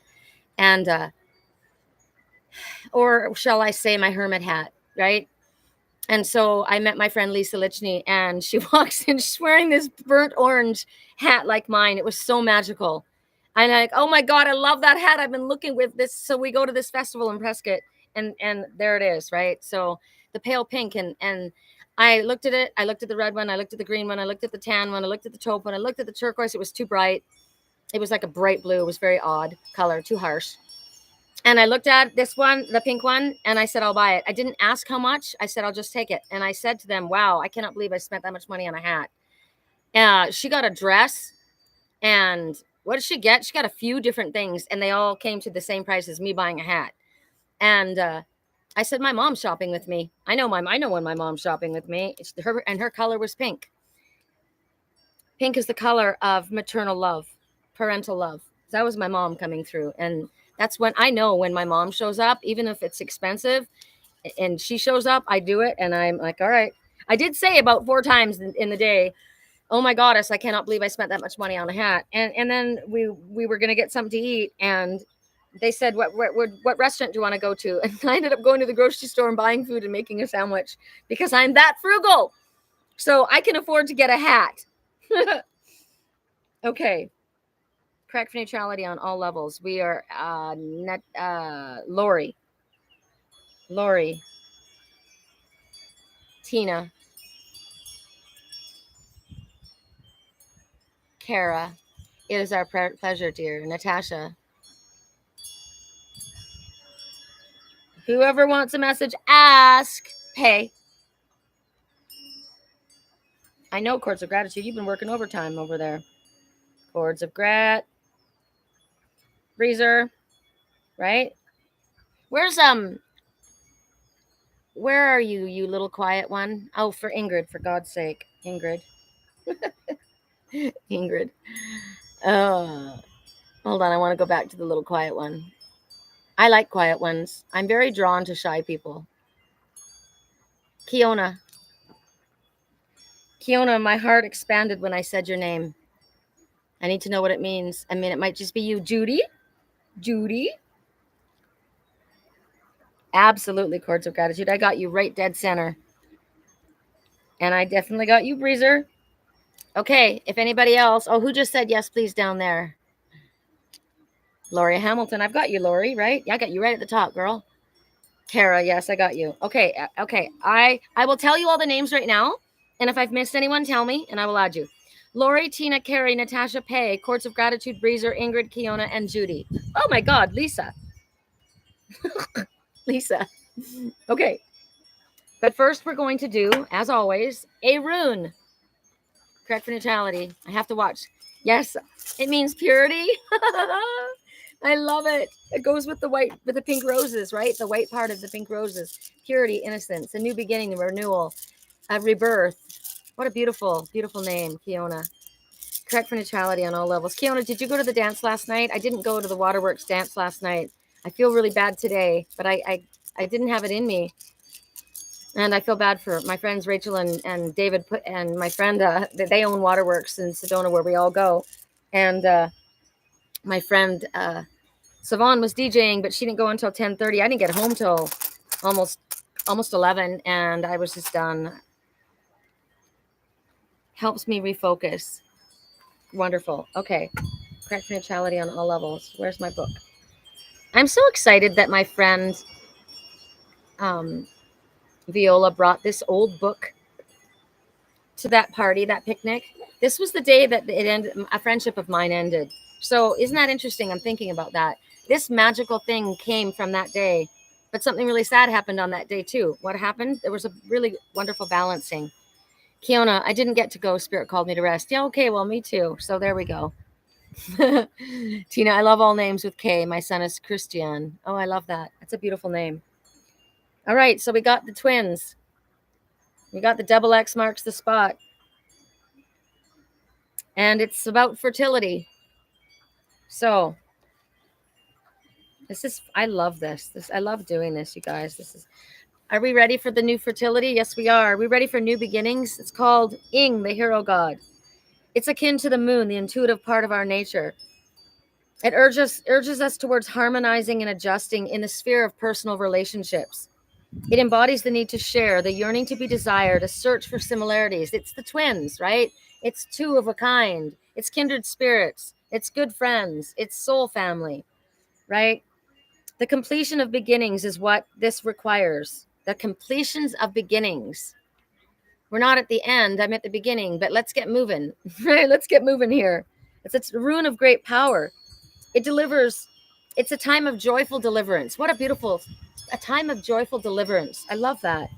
And, or shall I say my hermit hat, right? And so I met my friend Lisa Lichney, and she walks in, she's wearing this burnt orange hat like mine. It was so magical. And I'm like, oh my God, I love that hat. I've been looking with this. So we go to this festival in Prescott, and there it is, right? So the pale pink, and I looked at it. I looked at the red one. I looked at the green one. I looked at the tan one. I looked at the taupe one. I looked at the turquoise. It was too bright. It was like a bright blue. It was very odd color, too harsh. And I looked at this one, the pink one, and I said, I'll buy it. I didn't ask how much. I said, I'll just take it. And I said to them, wow, I cannot believe I spent that much money on a hat. She got a dress, and what did she get? She got a few different things, and they all came to the same price as me buying a hat. And I said, my mom's shopping with me. I know when my mom's shopping with me. It's her color was pink. Pink is the color of maternal love, parental love. That was my mom coming through. And that's when I know when my mom shows up, even if it's expensive and she shows up, I do it. And I'm like, all right. I did say about 4 times in the day, oh my goddess, I cannot believe I spent that much money on a hat. And then we were going to get something to eat. And they said, what restaurant do you want to go to? And I ended up going to the grocery store and buying food and making a sandwich because I'm that frugal. So I can afford to get a hat. Okay. Correct for neutrality on all levels. We are Lori, Tina, Kara. It is our pleasure, dear. Natasha. Whoever wants a message, ask. Pay. I know Chords of Gratitude. You've been working overtime over there. Chords of Grat. Breezer. Right? Where are you, you little quiet one? Oh, for Ingrid, for God's sake. Ingrid. Ingrid. Hold on, I want to go back to the little quiet one. I like quiet ones. I'm very drawn to shy people. Kiona, my heart expanded when I said your name. I need to know what it means. I mean, it might just be you. Judy? Absolutely, Chords of Gratitude. I got you right dead center. And I definitely got you, Breezer. Okay, if anybody else, who just said yes, please down there? Lori Hamilton, I've got you, Lori, right? Yeah, I got you right at the top, girl. Kara, yes, I got you. Okay, okay. I will tell you all the names right now, and if I've missed anyone, tell me, and I will add you. Lori, Tina, Carrie, Natasha, Pay, Courts of Gratitude, Breezer, Ingrid, Kiona, and Judy. Oh my God, Lisa. Lisa. Okay. But first, we're going to do, as always, a rune. Correct for neutrality. I have to watch. Yes, it means purity. I love it. It goes with the white, with the pink roses, right? The white part of the pink roses. Purity, innocence, a new beginning, a renewal, a rebirth. What a beautiful, beautiful name, Kiona. Correct for neutrality on all levels. Kiona, did you go to the dance last night? I didn't go to the Waterworks dance last night. I feel really bad today, but I didn't have it in me. And I feel bad for my friends Rachel and David and my friend. They own Waterworks in Sedona, where we all go. And my friend Savon was DJing, but she didn't go until 10:30. I didn't get home till almost 11, and I was just done. Helps me refocus. Wonderful. Okay. Correct neutrality on all levels. Where's my book? I'm so excited that my friend Viola brought this old book to that party, that picnic. This was the day that it ended, a friendship of mine ended. So isn't that interesting? I'm thinking about that. This magical thing came from that day, but something really sad happened on that day too. What happened? There was a really wonderful balancing. Kiona, I didn't get to go. Spirit called me to rest. Yeah, okay, well, me too. So there we go. Tina, I love all names with K. My son is Christian. Oh, I love that. That's a beautiful name. All right, so we got the twins. We got the double X marks the spot. And it's about fertility. So I love this. I love doing this, you guys. Are we ready for the new fertility? Yes, we are. Are we ready for new beginnings? It's called Ing, the hero god. It's akin to the moon, the intuitive part of our nature. It urges us towards harmonizing and adjusting in the sphere of personal relationships. It embodies the need to share, the yearning to be desired, a search for similarities. It's the twins, right? It's two of a kind. It's kindred spirits. It's good friends. It's soul family, right? The completion of beginnings is what this requires. The completions of beginnings. We're not at the end. I'm at the beginning, but let's get moving, right? Let's get moving here. It's a rune of great power. It delivers. It's a time of joyful deliverance. What a time of joyful deliverance. I love that.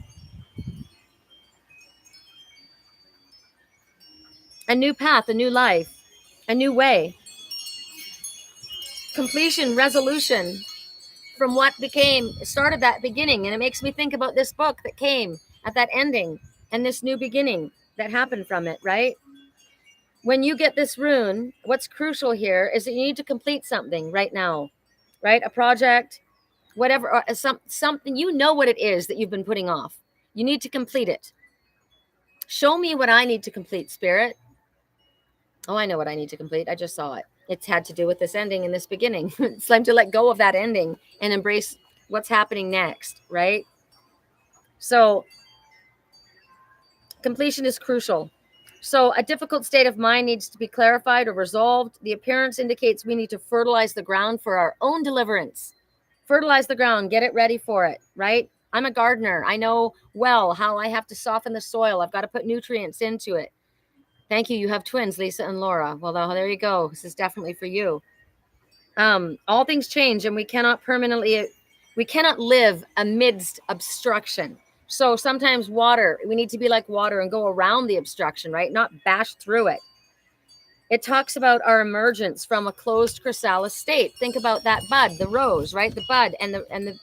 A new path, a new life, a new way. Completion, resolution from what started that beginning. And it makes me think about this book that came at that ending and this new beginning that happened from it, right? When you get this rune, what's crucial here is that you need to complete something right now, right? A project, whatever, or something, you know what it is that you've been putting off. You need to complete it. Show me what I need to complete, Spirit. Oh, I know what I need to complete. I just saw it. It's had to do with this ending and this beginning. It's time to let go of that ending and embrace what's happening next, right? So completion is crucial. So a difficult state of mind needs to be clarified or resolved. The appearance indicates we need to fertilize the ground for our own deliverance. Fertilize the ground, get it ready for it, right? I'm a gardener. I know well how I have to soften the soil. I've got to put nutrients into it. Thank you. You have twins, Lisa and Laura. Well, there you go. This is definitely for you. All things change, and we cannot live amidst obstruction. So sometimes we need to be like water and go around the obstruction, right? Not bash through it. It talks about our emergence from a closed chrysalis state. Think about that bud, the rose, right? The bud and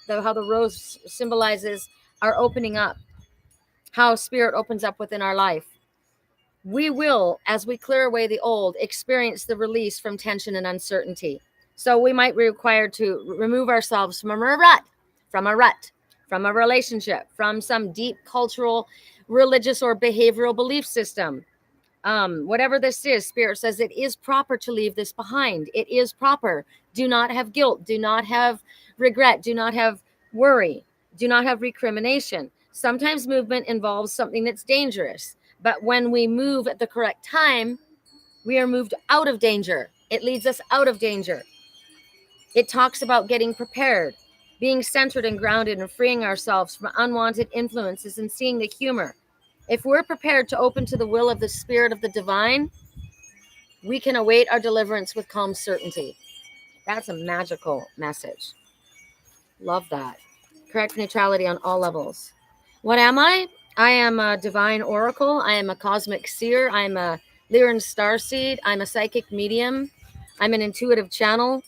how the rose symbolizes our opening up, how spirit opens up within our life. We will, as we clear away the old, experience the release from tension and uncertainty. So we might be required to remove ourselves from a rut, from a relationship, from some deep cultural, religious, or behavioral belief system. Whatever this is, Spirit says it is proper to leave this behind. It is proper. Do not have guilt. Do not have regret. Do not have worry. Do not have recrimination. Sometimes movement involves something that's dangerous. But when we move at the correct time, we are moved out of danger. It leads us out of danger. It talks about getting prepared, being centered and grounded, and freeing ourselves from unwanted influences and seeing the humor. If we're prepared to open to the will of the Spirit of the divine, we can await our deliverance with calm certainty. That's a magical message. Love that. Correct neutrality on all levels. What am I? I am a divine oracle. I am a cosmic seer. I'm a Lyran starseed. I'm a psychic medium. I'm an intuitive channel.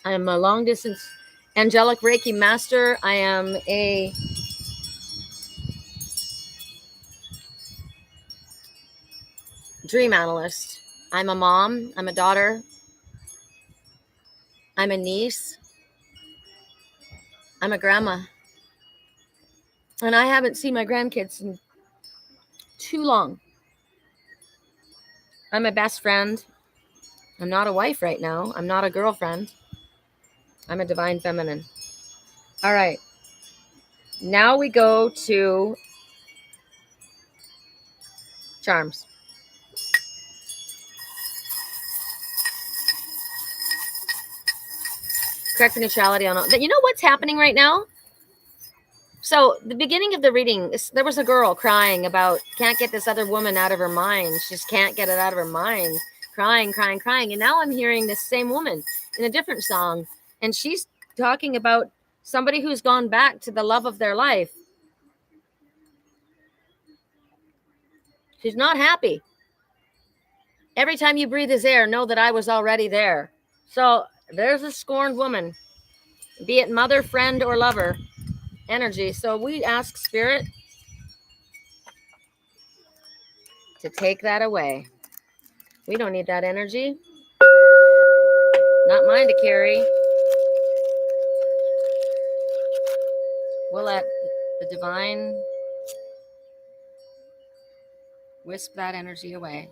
I am a long distance angelic Reiki master. I am a dream analyst. I'm a mom. I'm a daughter. I'm a niece. I'm a grandma. And I haven't seen my grandkids in too long. I'm a best friend. I'm not a wife right now. I'm not a girlfriend. I'm a divine feminine. All right. Now we go to charms. Correct neutrality on all. You know what's happening right now? So the beginning of the reading, there was a girl crying about can't get this other woman out of her mind. She just can't get it out of her mind. Crying. And now I'm hearing this same woman in a different song. And she's talking about somebody who's gone back to the love of their life. She's not happy. Every time you breathe his air, know that I was already there. So there's a scorned woman, be it mother, friend, or lover energy. So we ask Spirit to take that away. We don't need that energy. Not mine to carry. We'll let the divine wisp that energy away.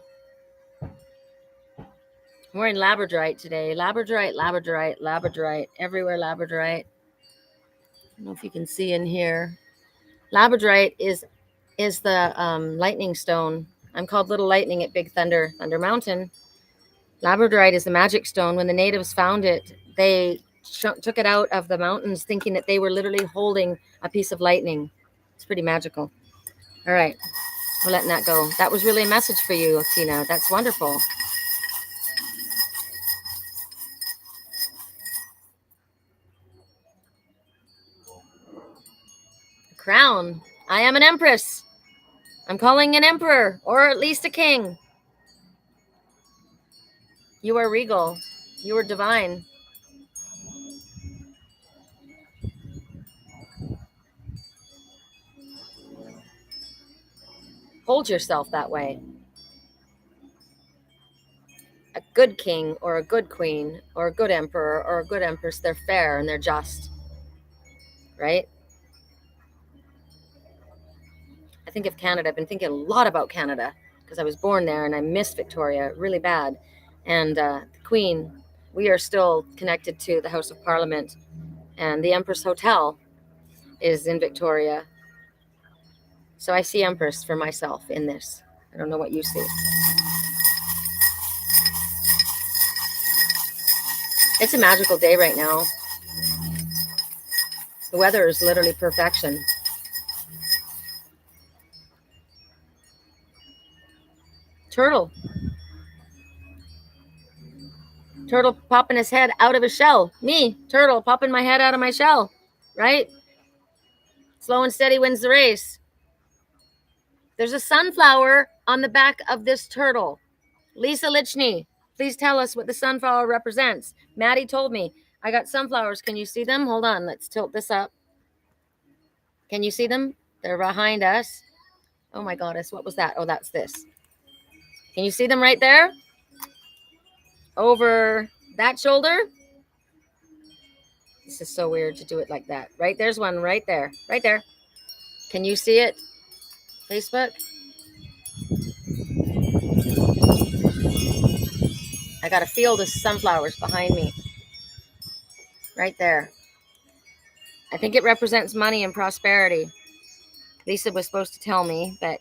We're in labradorite today. Labradorite. Everywhere labradorite. I don't know if you can see in here. Labradorite is the lightning stone. I'm called Little Lightning at Big Thunder Mountain. Labradorite is the magic stone. When the natives found it, they took it out of the mountains thinking that they were literally holding a piece of lightning. It's pretty magical. All right. We're letting that go. That was really a message for you, Tina. That's wonderful. Crown. I am an empress. I'm calling an emperor, or at least a king. You are regal. You are divine. Hold yourself that way. A good king or a good queen or a good emperor or a good empress, they're fair and they're just. Right? I think of Canada. I've been thinking a lot about Canada because I was born there and I missed Victoria really bad. And the Queen, we are still connected to the House of Parliament, and the Empress Hotel is in Victoria. So I see Empress for myself in this. I don't know what you see. It's a magical day right now. The weather is literally perfection. Turtle popping his head out of his shell. Me, turtle, popping my head out of my shell. Right? Slow and steady wins the race. There's a sunflower on the back of this turtle. Lisa Lichney, please tell us what the sunflower represents. Maddie told me. I got sunflowers. Can you see them? Hold on. Let's tilt this up. Can you see them? They're behind us. Oh my goddess. What was that? Oh, that's this. Can you see them right there? Over that shoulder? This is so weird to do it like that. Right? There's one right there. Right there. Can you see it? Facebook? I got a field of sunflowers behind me. Right there. I think it represents money and prosperity. Lisa was supposed to tell me, but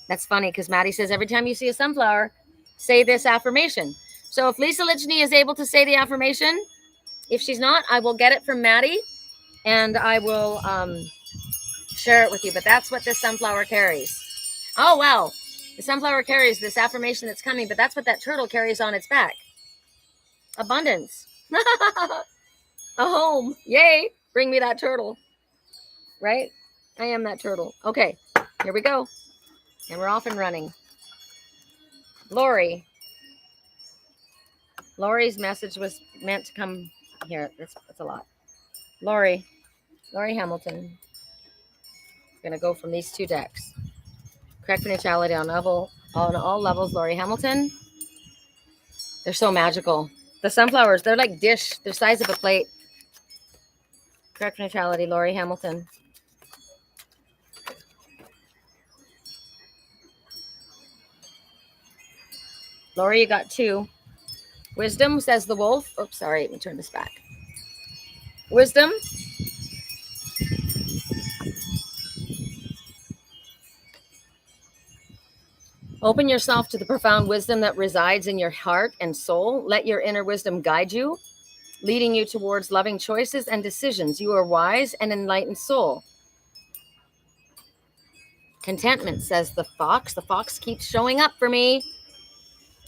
That's funny because Maddie says every time you see a sunflower, say this affirmation. So if Lisa Lichny is able to say the affirmation, if she's not, I will get it from Maddie and I will share it with you. But that's what this sunflower carries. Oh, wow. The sunflower carries this affirmation that's coming, but that's what that turtle carries on its back. Abundance. A home. Yay. Bring me that turtle. Right? I am that turtle. Okay. Here we go. And we're off and running. Lori's message was meant to come here. That's a lot. Lori Hamilton. I'm going to go from these two decks. Correct neutrality on all levels. Lori Hamilton. They're so magical. The sunflowers, they're like dish. They're size of a plate. Correct neutrality, Lori Hamilton. Lori, you got 2. Wisdom, says the wolf. Oops, sorry. Let me turn this back. Wisdom. Open yourself to the profound wisdom that resides in your heart and soul. Let your inner wisdom guide you, leading you towards loving choices and decisions. You are wise and enlightened soul. Contentment, says the fox. The fox keeps showing up for me.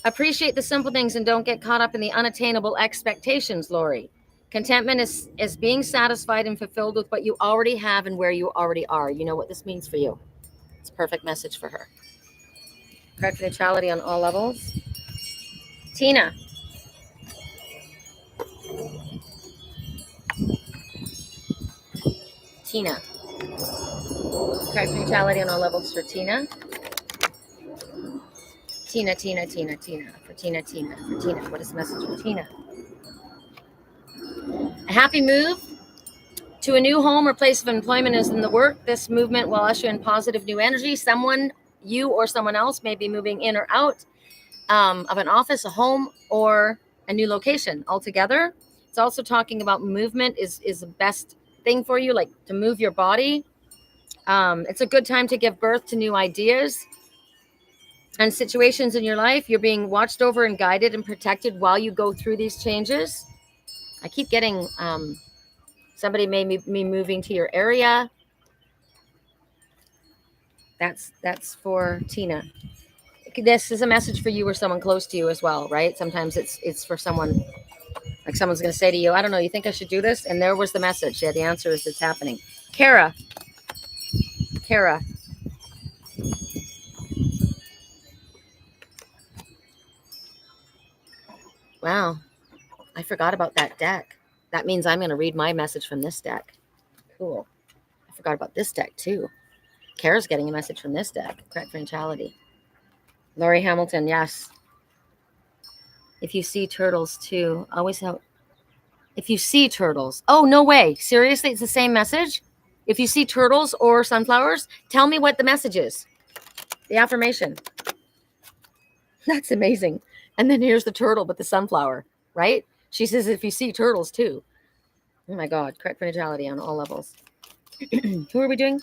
Appreciate the simple things and don't get caught up in the unattainable expectations, Lori. Contentment is being satisfied and fulfilled with what you already have and where you already are. You know what this means for you. It's a perfect message for her. Correct neutrality on all levels. Tina. Correct neutrality on all levels for Tina. Tina. For Tina. What is the message for Tina? A happy move to a new home or place of employment is in the work. This movement will usher in positive new energy. Someone, you or someone else, may be moving in or out of an office, a home, or a new location altogether. It's also talking about movement is the best thing for you, like to move your body. It's a good time to give birth to new ideas and situations in your life. You're being watched over and guided and protected while you go through these changes. I keep getting somebody may be moving to your area. That's for Tina. This is a message for you or someone close to you as well, right? Sometimes it's for someone, like someone's going to say to you, I don't know, you think I should do this? And there was the message. Yeah, the answer is it's happening. Kara. Wow. I forgot about that deck. That means I'm going to read my message from this deck. Cool. I forgot about this deck too. Kara's getting a message from this deck. Correct neutrality. Lori Hamilton, yes. If you see turtles too, always help. If you see turtles. Oh, no way. Seriously, it's the same message? If you see turtles or sunflowers, tell me what the message is. The affirmation. That's amazing. And then here's the turtle with the sunflower, right? She says, if you see turtles too. Oh my God. Correct neutrality on all levels. Who are we doing?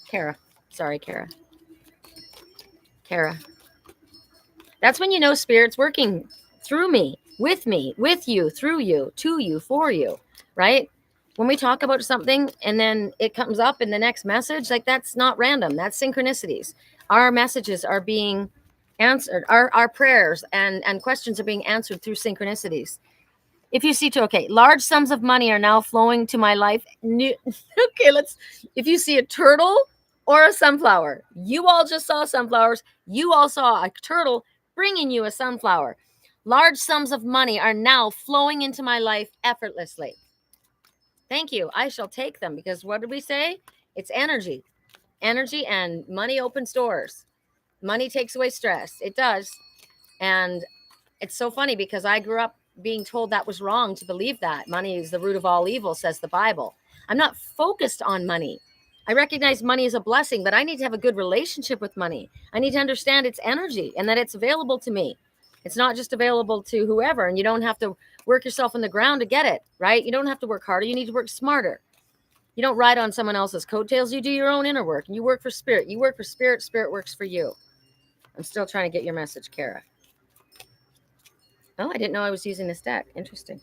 Kara. Sorry, Kara. That's when you know Spirit's working through me, with you, through you, to you, for you, right? When we talk about something and then it comes up in the next message, like that's not random. That's synchronicities. Our messages are being answered. Our prayers and questions are being answered through synchronicities. If you see, large sums of money are now flowing to my life. If you see a turtle or a sunflower, you all just saw sunflowers. You all saw a turtle bringing you a sunflower. Large sums of money are now flowing into my life effortlessly. Thank you. I shall take them because what did we say? It's energy. Energy and money opens doors. Money takes away stress. It does. And it's so funny because I grew up being told that was wrong to believe that. Money is the root of all evil, says the Bible. I'm not focused on money. I recognize money is a blessing, but I need to have a good relationship with money. I need to understand its energy and that it's available to me. It's not just available to whoever, and you don't have to work yourself in the ground to get it, right? You don't have to work harder. You need to work smarter. You don't ride on someone else's coattails. You do your own inner work. You work for spirit. You work for spirit. Spirit works for you. I'm still trying to get your message, Kara. Oh, I didn't know I was using this deck. Interesting.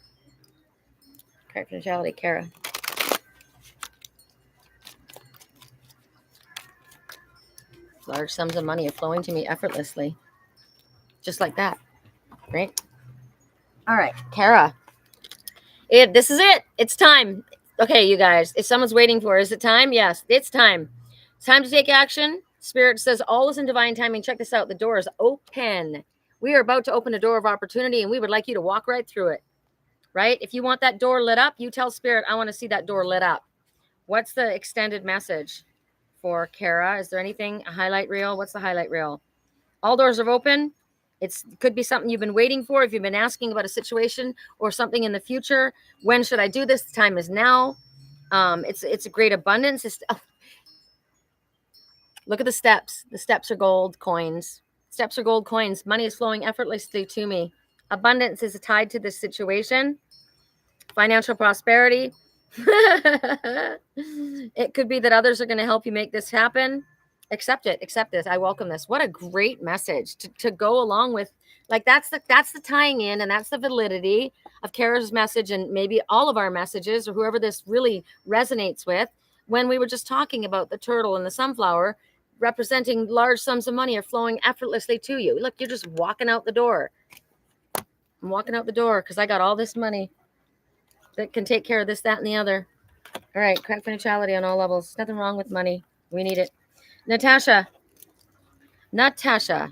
Correct neutrality, Kara. Large sums of money are flowing to me effortlessly. Just like that. Right? All right, Kara. This is it. It's time. Okay, you guys. If someone's waiting for, is it time? Yes, it's time. It's time to take action. Spirit says all is in divine timing. Check this out. The door is open. We are about to open a door of opportunity, and we would like you to walk right through it. Right? If you want that door lit up, you tell Spirit, I want to see that door lit up. What's the extended message for Kara? Is there anything? A highlight reel? What's the highlight reel? All doors are open. It could be something you've been waiting for. If you've been asking about a situation or something in the future, when should I do this? The time is now. It's a great abundance. Look at the steps. The steps are gold coins. Steps are gold coins. Money is flowing effortlessly to me. Abundance is tied to this situation. Financial prosperity. It could be that others are going to help you make this happen. Accept it. Accept this. I welcome this. What a great message to go along with. Like that's the tying in, and that's the validity of Kara's message, and maybe all of our messages, or whoever this really resonates with. When we were just talking about the turtle and the sunflower representing large sums of money are flowing effortlessly to you. Look, you're just walking out the door. I'm walking out the door because I got all this money that can take care of this, that, and the other. All right, crack for neutrality on all levels. Nothing wrong with money. We need it. Natasha Whiteside.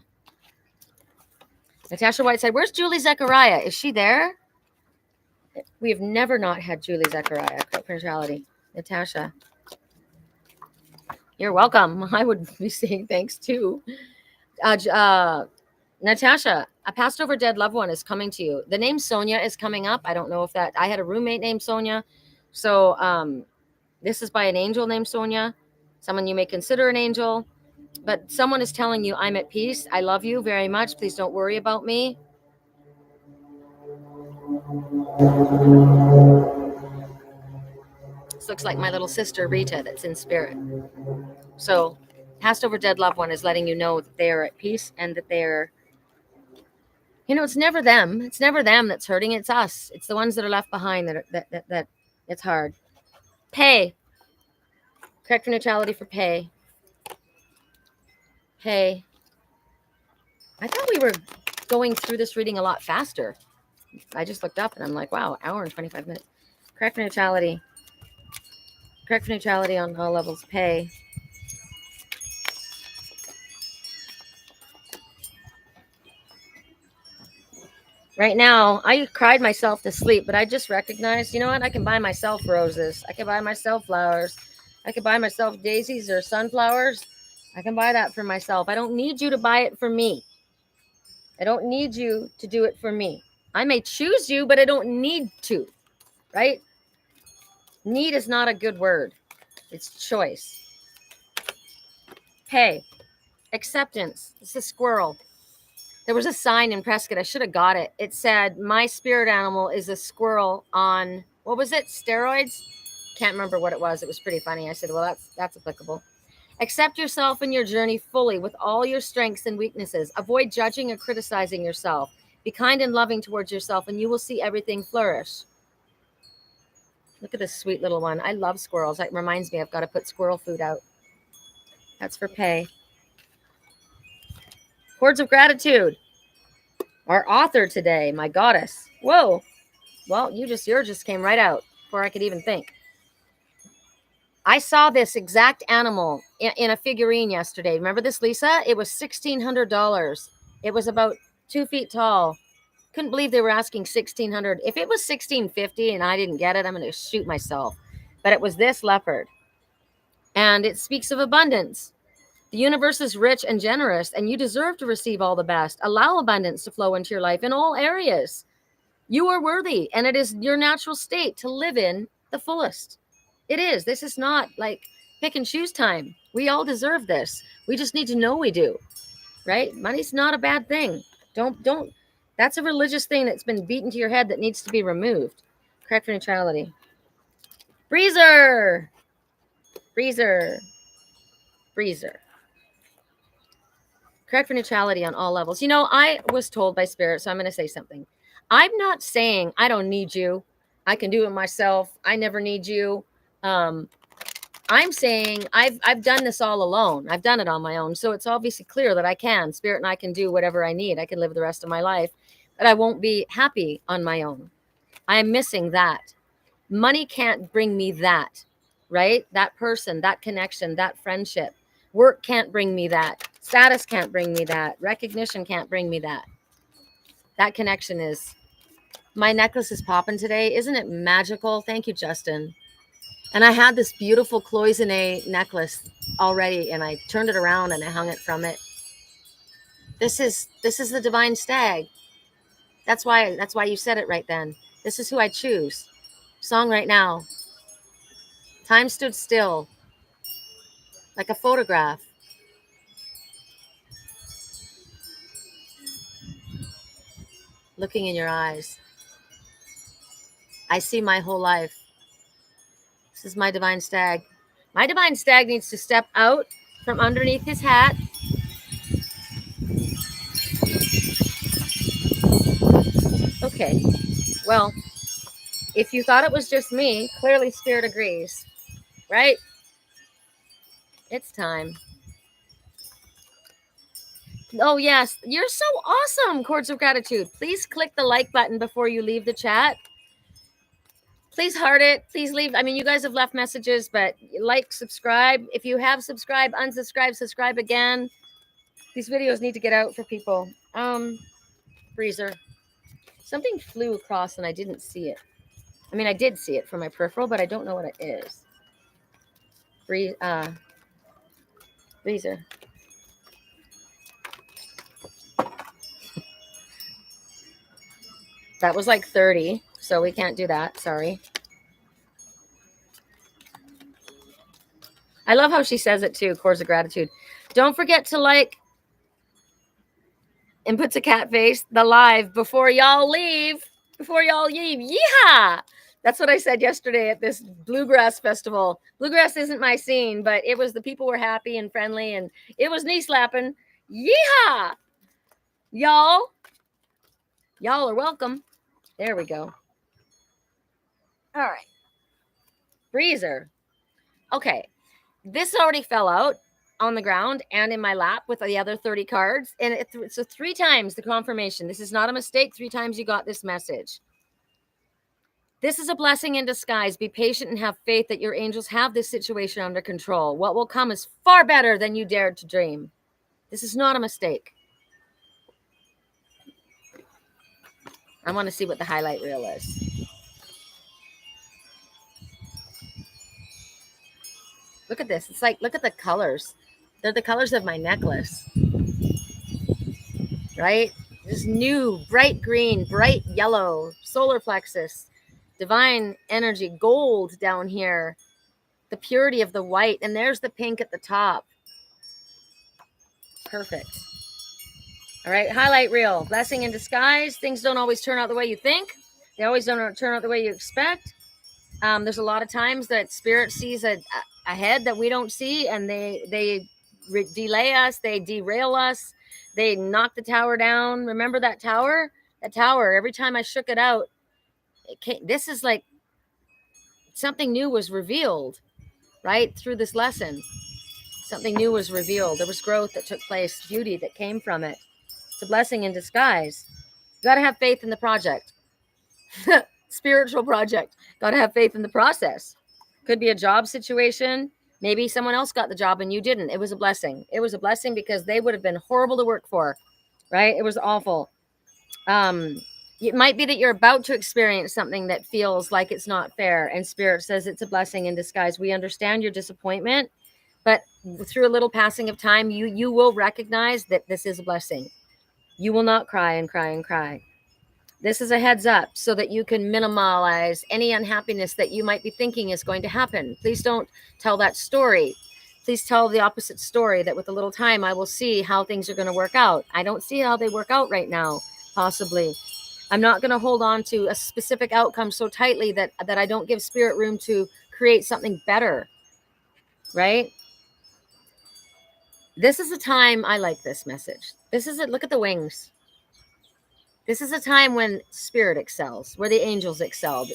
Where's Julie Zechariah? Is she there? We have never not had Julie Zechariah. Crack for neutrality. Natasha. You're welcome. I would be saying thanks too. Natasha, a passed over dead loved one is coming to you. The name Sonia is coming up. I don't know if I had a roommate named Sonia. So this is by an angel named Sonia, someone you may consider an angel, but someone is telling you, I'm at peace. I love you very much. Please don't worry about me. This looks like my little sister, Rita, that's in spirit. So passed over dead loved one is letting you know that they are at peace and that they're, it's never them. It's never them that's hurting. It's us. It's the ones that are left behind that it's hard. Pay. Correct for neutrality for pay. Pay. I thought we were going through this reading a lot faster. I just looked up and I'm like, wow, hour and 25 minutes. Correct for neutrality. Correct for neutrality on all levels. Pay. Right now, I cried myself to sleep, but I just recognized, you know what? I can buy myself roses. I can buy myself flowers. I can buy myself daisies or sunflowers. I can buy that for myself. I don't need you to buy it for me. I don't need you to do it for me. I may choose you, but I don't need to, right? Need is not a good word. It's choice. Pay. Acceptance. It's a squirrel. There was a sign in Prescott. I should have got it. It said, my spirit animal is a squirrel on, what was it? Steroids? Can't remember what it was. It was pretty funny. I said, well, that's applicable. Accept yourself and your journey fully with all your strengths and weaknesses. Avoid judging or criticizing yourself. Be kind and loving towards yourself, and you will see everything flourish. Look at this sweet little one. I love squirrels. It reminds me I've got to put squirrel food out. That's for pay. Words of gratitude. Our author today, my goddess. Whoa. Well, yours just came right out before I could even think. I saw this exact animal in a figurine yesterday. Remember this, Lisa? It was $1,600. It was about 2 feet tall. Couldn't believe they were asking $1,600. If it was $1,650 and I didn't get it, I'm going to shoot myself. But it was this leopard. And it speaks of abundance. The universe is rich and generous, and you deserve to receive all the best. Allow abundance to flow into your life in all areas. You are worthy, and it is your natural state to live in the fullest. It is. This is not like pick and choose time. We all deserve this. We just need to know we do, right? Money's not a bad thing. Don't. That's a religious thing that's been beaten to your head that needs to be removed. Correct for neutrality. Breezer. Freezer. Correct for neutrality on all levels. I was told by Spirit, so I'm going to say something. I'm not saying I don't need you. I can do it myself. I never need you. I'm saying I've done this all alone. I've done it on my own. So it's obviously clear that I can. Spirit and I can do whatever I need. I can live the rest of my life, but I won't be happy on my own. I am missing that. Money can't bring me that, right? That person, that connection, that friendship. Work can't bring me that. Status can't bring me that. Recognition can't bring me that. That connection is. My necklace is popping today. Isn't it magical? Thank you, Justin. And I had this beautiful cloisonne necklace already, and I turned it around and I hung it from it. This is the divine stag. That's why you said it right then. This is who I choose. Song right now. Time stood still, like a photograph. Looking in your eyes. I see my whole life. This is my divine stag. My divine stag needs to step out from underneath his hat. Okay. Well, if you thought it was just me, clearly Spirit agrees, right? It's time. Oh, yes. You're so awesome, Chords of Gratitude. Please click the like button before you leave the chat. Please heart it. Please leave. I mean, you guys have left messages, but like, subscribe. If you have subscribed, unsubscribe, subscribe again. These videos need to get out for people. Freezer. Something flew across and I didn't see it. I mean, I did see it from my peripheral, but I don't know what it is. Freezer. That was like 30, so we can't do that. Sorry. I love how she says it too, Chords of Gratitude. Don't forget to like and puts a cat face, the live before y'all leave. Before y'all leave. Yeehaw! That's what I said yesterday at this bluegrass festival. Bluegrass isn't my scene, but it was, the people were happy and friendly, and it was knee slapping. Yeehaw! Y'all are welcome. There we go. All right. Freezer. Okay. This already fell out on the ground and in my lap with the other 30 cards. And so 3 times the confirmation. This is not a mistake. 3 times you got this message. This is a blessing in disguise. Be patient and have faith that your angels have this situation under control. What will come is far better than you dared to dream. This is not a mistake. I want to see what the highlight reel is. Look at this. It's like, look at the colors. They're the colors of my necklace. Right? This new, bright green, bright yellow, solar plexus, divine energy, gold down here, the purity of the white, and there's the pink at the top. Perfect. All right, highlight reel. Blessing in disguise. Things don't always turn out the way you think. They always don't turn out the way you expect. There's a lot of times that Spirit sees ahead that we don't see, and they delay us, they derail us, they knock the tower down. Remember that tower? That tower, every time I shook it out, this is like something new was revealed, right? Through this lesson. Something new was revealed. There was growth that took place, beauty that came from it. It's a blessing in disguise. You got to have faith in the project. Spiritual project. Got to have faith in the process. Could be a job situation. Maybe someone else got the job and you didn't. It was a blessing. It was a blessing because they would have been horrible to work for, right? It was awful. It might be that you're about to experience something that feels like it's not fair, and Spirit says it's a blessing in disguise. We understand your disappointment, but through a little passing of time, you will recognize that this is a blessing. You will not cry and cry and cry. This is a heads up so that you can minimize any unhappiness that you might be thinking is going to happen. Please don't tell that story. Please tell the opposite story, that with a little time, I will see how things are going to work out. I don't see how they work out right now, possibly. I'm not going to hold on to a specific outcome so tightly that I don't give Spirit room to create something better. right? This is a time, I like this message. This is it. Look at the wings. This is a time when spirit excels, where the angels excel.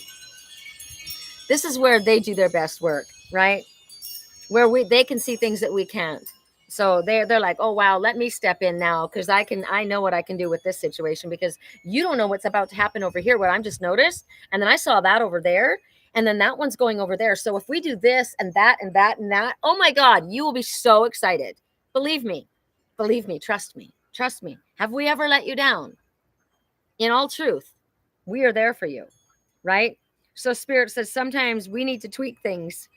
This is where they do their best work, right? Where they can see things that we can't. So they're like, oh wow, let me step in now, because I know what I can do with this situation, because you don't know what's about to happen over here, what I'm just noticed. And then I saw that over there, and then that one's going over there. So if we do this and that and that and that, oh my God, you will be so excited. Believe me, trust me, trust me. Have we ever let you down? In all truth, we are there for you, right? So spirit says sometimes we need to tweak things,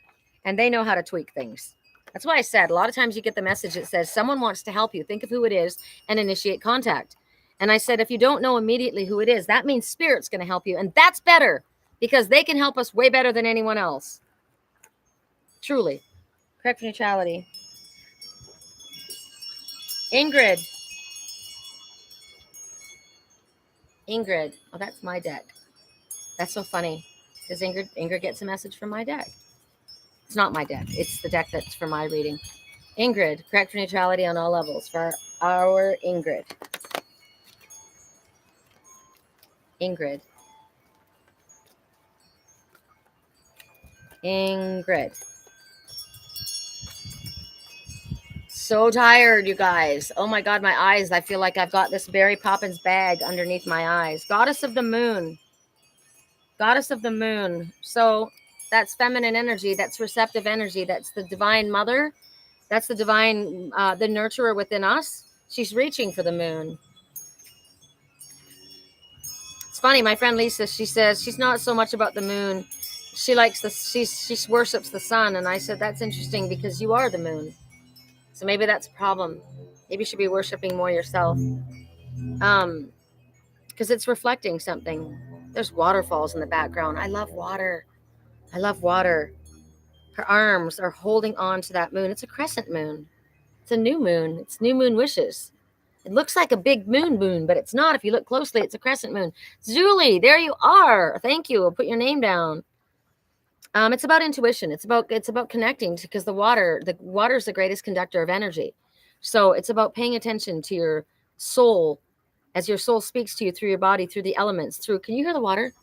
and they know how to tweak things. That's why I said a lot of times you get the message that says someone wants to help you. Think of who it is and initiate contact. And I said, if you don't know immediately who it is, that means spirit's going to help you. And that's better, because they can help us way better than anyone else. Truly. Correct neutrality. Ingrid. Oh, that's my deck. That's so funny, because Ingrid gets a message from my deck. It's not my deck. It's the deck that's for my reading. Ingrid, correct for neutrality on all levels for our Ingrid. Ingrid. So tired, you guys. Oh my God, my eyes. I feel like I've got this Mary Poppins bag underneath my eyes. Goddess of the moon. Goddess of the moon. So that's feminine energy. That's receptive energy. That's the divine mother. That's the divine, the nurturer within us. She's reaching for the moon. It's funny. My friend Lisa, she says she's not so much about the moon. She likes she worships the sun. And I said, that's interesting, because you are the moon. So maybe that's a problem. Maybe you should be worshiping more yourself. Because it's reflecting something. There's waterfalls in the background. I love water. Her arms are holding on to that moon. It's a crescent moon. It's a new moon. It's new moon wishes. It looks like a big moon, but it's not. If you look closely, it's a crescent moon. Julie, there you are. Thank you. I'll put your name down. It's about intuition. It's about connecting, because the water is the greatest conductor of energy. So it's about paying attention to your soul, as your soul speaks to you through your body, through the elements, can you hear the water?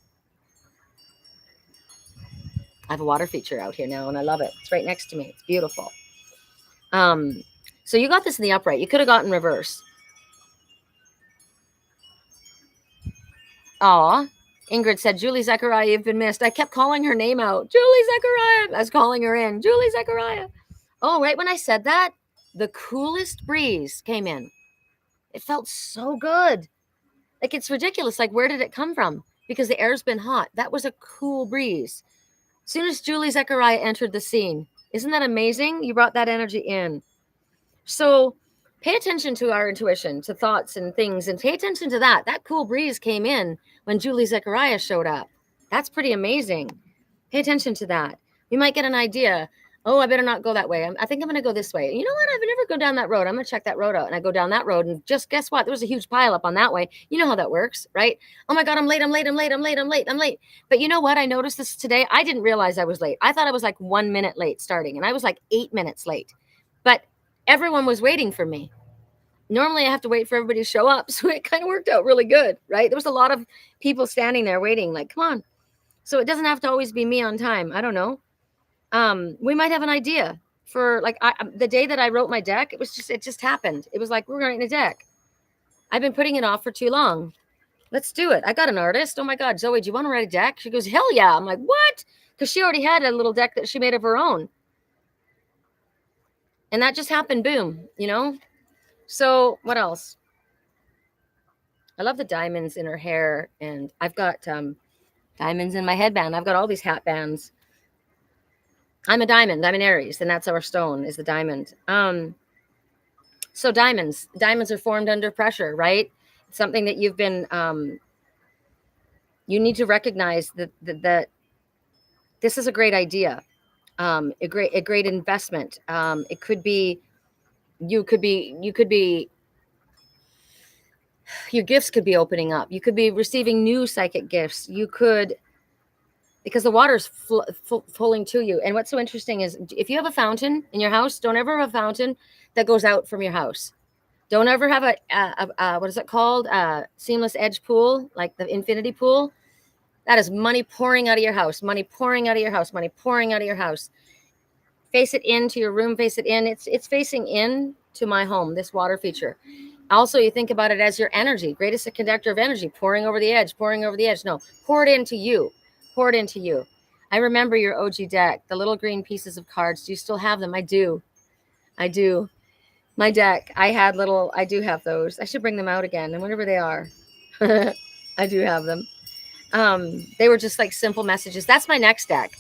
I have a water feature out here now, and I love it. It's right next to me. It's beautiful. So you got this in the upright. You could have gotten reverse. Aw. Ingrid said, Julie Zechariah, you've been missed. I kept calling her name out. Julie Zechariah. I was calling her in. Julie Zechariah. Oh, right when I said that, the coolest breeze came in. It felt so good. Like, it's ridiculous. Like, where did it come from? Because the air's been hot. That was a cool breeze. As soon as Julie Zechariah entered the scene. Isn't that amazing? You brought that energy in. So pay attention to our intuition, to thoughts and things, and pay attention to that. That cool breeze came in when Julie Zechariah showed up. That's pretty amazing. Pay attention to that. You might get an idea. Oh, I better not go that way. I think I'm going to go this way. You know what? I've never go down that road. I'm going to check that road out. And I go down that road, and just guess what? There was a huge pile up on that way. You know how that works, right? Oh my God, I'm late. But you know what? I noticed this today. I didn't realize I was late. I thought I was like 1 minute late starting, and I was like 8 minutes late. But everyone was waiting for me. Normally I have to wait for everybody to show up. So it kind of worked out really good, right? There was a lot of people standing there waiting, like, come on. So it doesn't have to always be me on time. I don't know. We might have an idea for, like, the day that I wrote my deck. It just happened. It was like, we're writing a deck. I've been putting it off for too long. Let's do it. I got an artist. Oh my God, Zoe, do you want to write a deck? She goes, hell yeah. I'm like, what? Because she already had a little deck that she made of her own. And that just happened. Boom, you know? So what else? I love the diamonds in her hair. And I've got diamonds in my headband. I've got all these hat bands. I'm a diamond. I'm an Aries, and that's our stone, is the diamond. So diamonds are formed under pressure, right? It's something that you've been, you need to recognize that this is a great idea, a great investment. It could be, you could be, your gifts could be opening up. You could be receiving new psychic gifts. You could because the water's flowing to you. And what's so interesting is if you have a fountain in your house, don't ever have a fountain that goes out from your house. Don't ever have a what is it called? Seamless edge pool, like the infinity pool. That is money pouring out of your house, money pouring out of your house, money pouring out of your house. Face it into your room, face it in. It's facing in to my home, this water feature. Also, you think about it as your energy, greatest conductor of energy, pouring over the edge, pouring over the edge. No, pour it into you. Pour it into you. I remember your OG deck, the little green pieces of cards. Do you still have them? I do. I do. My deck, I do have those. I should bring them out again. I wonder where they are. I do have them. They were just like simple messages. That's my next deck.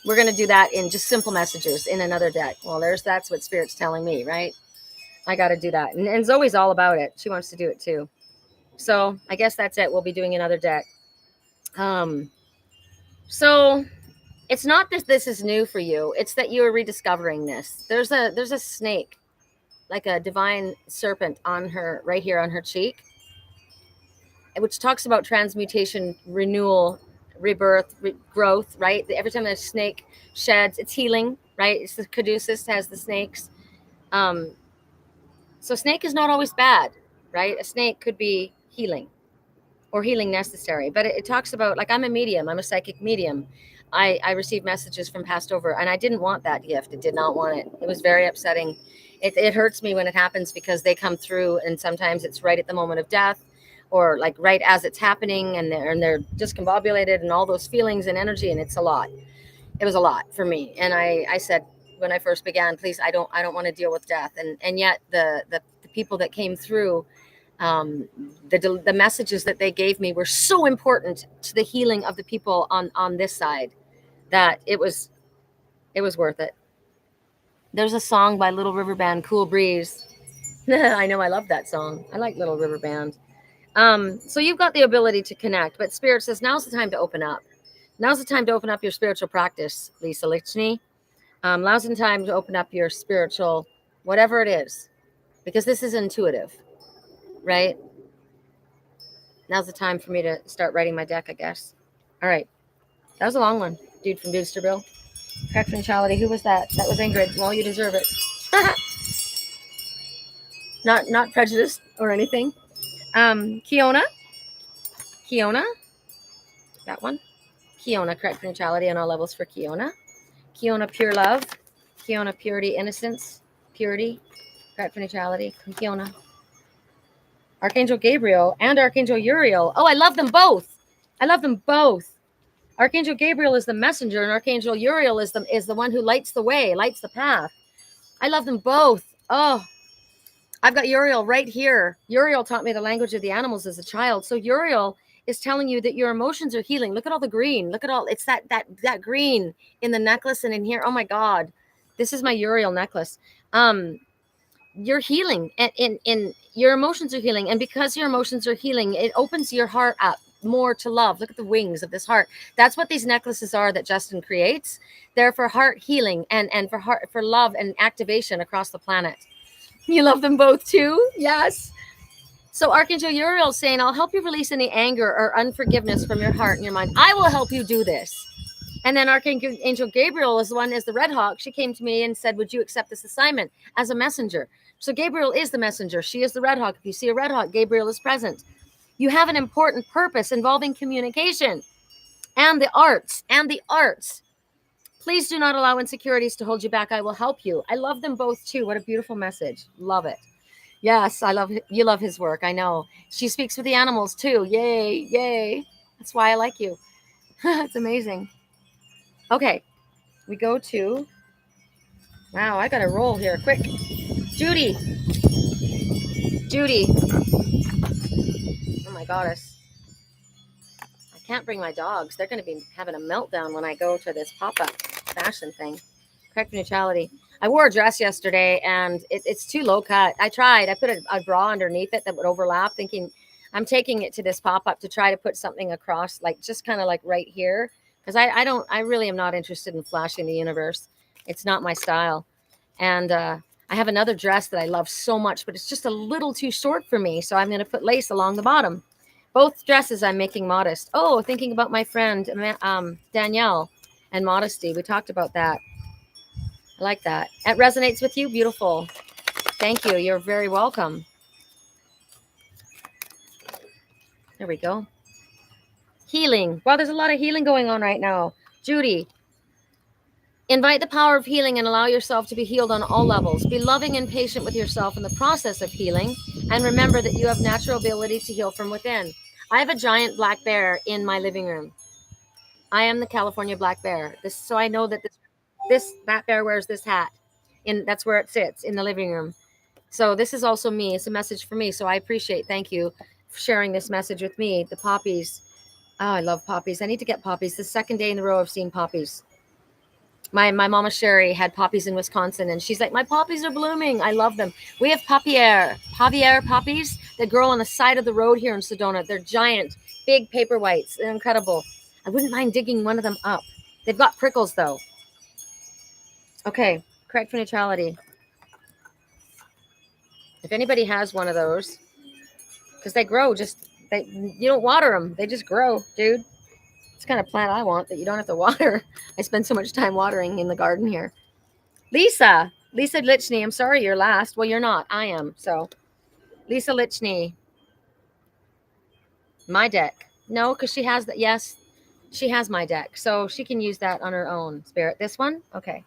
We're going to do that in just simple messages in another deck. Well, that's what Spirit's telling me, right? I got to do that. And Zoe's all about it. She wants to do it too. So I guess that's it. We'll be doing another deck. So it's not that this is new for you. It's that you are rediscovering this. There's a snake, like a divine serpent on her, right here on her cheek, which talks about transmutation, renewal, rebirth, growth, right? Every time a snake sheds, it's healing, right? It's the caduceus has the snakes. So snake is not always bad, right? A snake could be healing or healing necessary, but it talks about, like, I'm a medium, I'm a psychic medium. I receive messages from past over, and I didn't want that gift. It did not want it. It was very upsetting. It hurts me when it happens because they come through, and sometimes it's right at the moment of death, or like right as it's happening, and they're discombobulated and all those feelings and energy, and it's a lot. It was a lot for me, and I said when I first began, please, I don't want to deal with death, and yet the people that came through, the messages that they gave me were so important to the healing of the people on this side that it was worth it. There's a song by Little River Band, Cool Breeze. I know, I love that song. I like Little River Band. So you've got the ability to connect, but Spirit says now's the time to open up. Now's the time to open up your spiritual practice, Lisa Lichny. Now's the time to open up your spiritual, whatever it is, because this is intuitive, right? Now's the time for me to start writing my deck, I guess. All right. That was a long one. Dude from Dudsterville. Correct neutrality. Who was that? That was Ingrid. Well, you deserve it. Not prejudiced or anything. Kiona. That one. Kiona, correct neutrality on all levels for Kiona. Kiona, pure love. Kiona, purity, innocence, purity, correct neutrality. Kiona. Archangel Gabriel and Archangel Uriel. Oh, I love them both. I love them both. Archangel Gabriel is the messenger, and Archangel Uriel is the one who lights the way, lights the path. I love them both. Oh, I've got Uriel right here. Uriel taught me the language of the animals as a child. So Uriel is telling you that your emotions are healing. Look at all the green. Look at all, it's that green in the necklace and in here. Oh my God, this is my Uriel necklace. You're healing, and in your emotions are healing. And because your emotions are healing, it opens your heart up more to love. Look at the wings of this heart. That's what these necklaces are that Justin creates. They're for heart healing and for love and activation across the planet. You love them both too? Yes. So Archangel Uriel is saying, I'll help you release any anger or unforgiveness from your heart and your mind. I will help you do this. And then Archangel Gabriel is the one, as the Red Hawk. She came to me and said, would you accept this assignment as a messenger? So Gabriel is the messenger. She is the Red Hawk. If you see a Red Hawk, Gabriel is present. You have an important purpose involving communication and the arts. Please do not allow insecurities to hold you back. I will help you. I love them both too. What a beautiful message. Love it. Yes, you love his work. I know. She speaks with the animals too. Yay, yay. That's why I like you. It's amazing. Okay, we go to, wow, I got to roll here quick. Judy. Oh my goddess. I can't bring my dogs. They're going to be having a meltdown when I go to this pop-up fashion thing. Correct neutrality. I wore a dress yesterday and it's too low cut. I tried. I put a bra underneath it that would overlap, thinking I'm taking it to this pop-up to try to put something across, like just kind of like right here. Because I really am not interested in flashing the universe. It's not my style. And I have another dress that I love so much, but it's just a little too short for me. So I'm going to put lace along the bottom. Both dresses I'm making modest. Oh, thinking about my friend Danielle and modesty. We talked about that. I like that. It resonates with you. Beautiful. Thank you. You're very welcome. There we go. Healing. Well, there's a lot of healing going on right now. Judy, invite the power of healing and allow yourself to be healed on all levels. Be loving and patient with yourself in the process of healing. And remember that you have natural ability to heal from within. I have a giant black bear in my living room. I am the California black bear. So I know that that bear wears this hat. That's where it sits, in the living room. So this is also me. It's a message for me. So I appreciate, thank you for sharing this message with me. The poppies. Oh, I love poppies. I need to get poppies. The second day in a row I've seen poppies. My mama Sherri had poppies in Wisconsin, and she's like, my poppies are blooming. I love them. We have Javier poppies that grow on the side of the road here in Sedona. They're giant, big paper whites. They're incredible. I wouldn't mind digging one of them up. They've got prickles though. Okay, correct for neutrality. If anybody has one of those, because they grow you don't water them. They just grow, dude. It's the kind of plant I want that you don't have to water. I spend so much time watering in the garden here. Lisa Lichney, I'm sorry you're last. Well, you're not. I am. So, Lisa Lichney. My deck. No, because she has that. Yes, she has my deck. So she can use that on her own. Spirit. This one? Okay.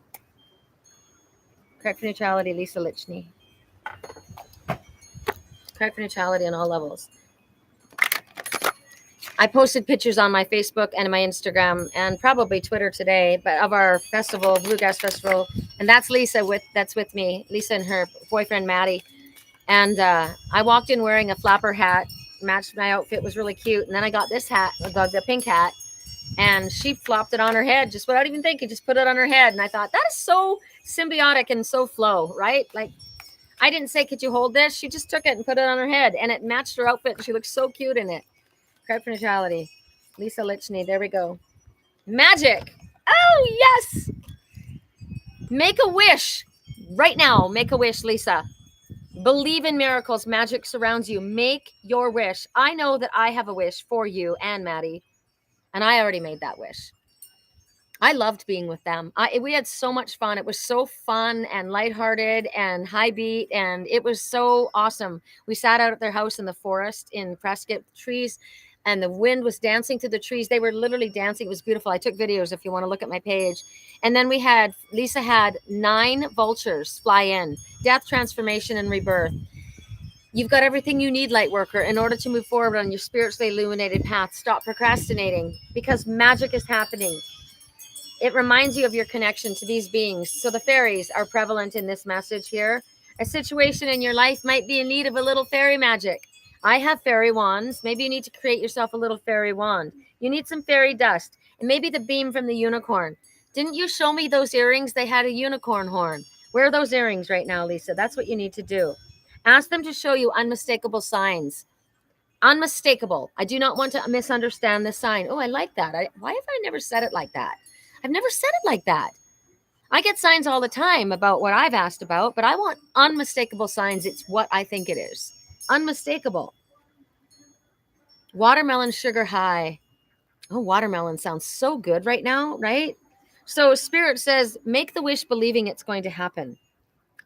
Correct for neutrality, Lisa Lichney. Correct for neutrality on all levels. I posted pictures on my Facebook and my Instagram and probably Twitter today, but of our festival, Bluegrass Festival, and that's Lisa that's with me, Lisa and her boyfriend Maddie. And I walked in wearing a flapper hat, matched my outfit, was really cute. And then I got this hat, the pink hat, and she flopped it on her head just without even thinking, just put it on her head. And I thought, that is so symbiotic and so flow, right? Like, I didn't say, could you hold this? She just took it and put it on her head, and it matched her outfit. And she looked so cute in it. Correct for neutrality. Lisa Lichney. There we go. Magic. Oh, yes. Make a wish. Right now, make a wish, Lisa. Believe in miracles. Magic surrounds you. Make your wish. I know that I have a wish for you and Maddie, and I already made that wish. I loved being with them. We had so much fun. It was so fun and lighthearted and high beat, and it was so awesome. We sat out at their house in the forest in Prescott, trees, and the wind was dancing through the trees. They were literally dancing. It was beautiful. I took videos if you want to look at my page. And then Lisa had 9 vultures fly in, death, transformation, and rebirth. You've got everything you need, light worker, in order to move forward on your spiritually illuminated path. Stop procrastinating, because magic is happening. It reminds you of your connection to these beings. So the fairies are prevalent in this message here. A situation in your life might be in need of a little fairy magic. I have fairy wands. Maybe you need to create yourself a little fairy wand. You need some fairy dust, and maybe the beam from the unicorn. Didn't you show me those earrings? They had a unicorn horn. Wear those earrings right now, Lisa. That's what you need to do. Ask them to show you unmistakable signs. Unmistakable. I do not want to misunderstand the sign. Oh, I like that. Why have I never said it like that? I've never said it like that. I get signs all the time about what I've asked about, but I want unmistakable signs. It's what I think it is. Unmistakable. Watermelon sugar high. Oh, watermelon sounds so good right now, right? So Spirit says, make the wish believing it's going to happen.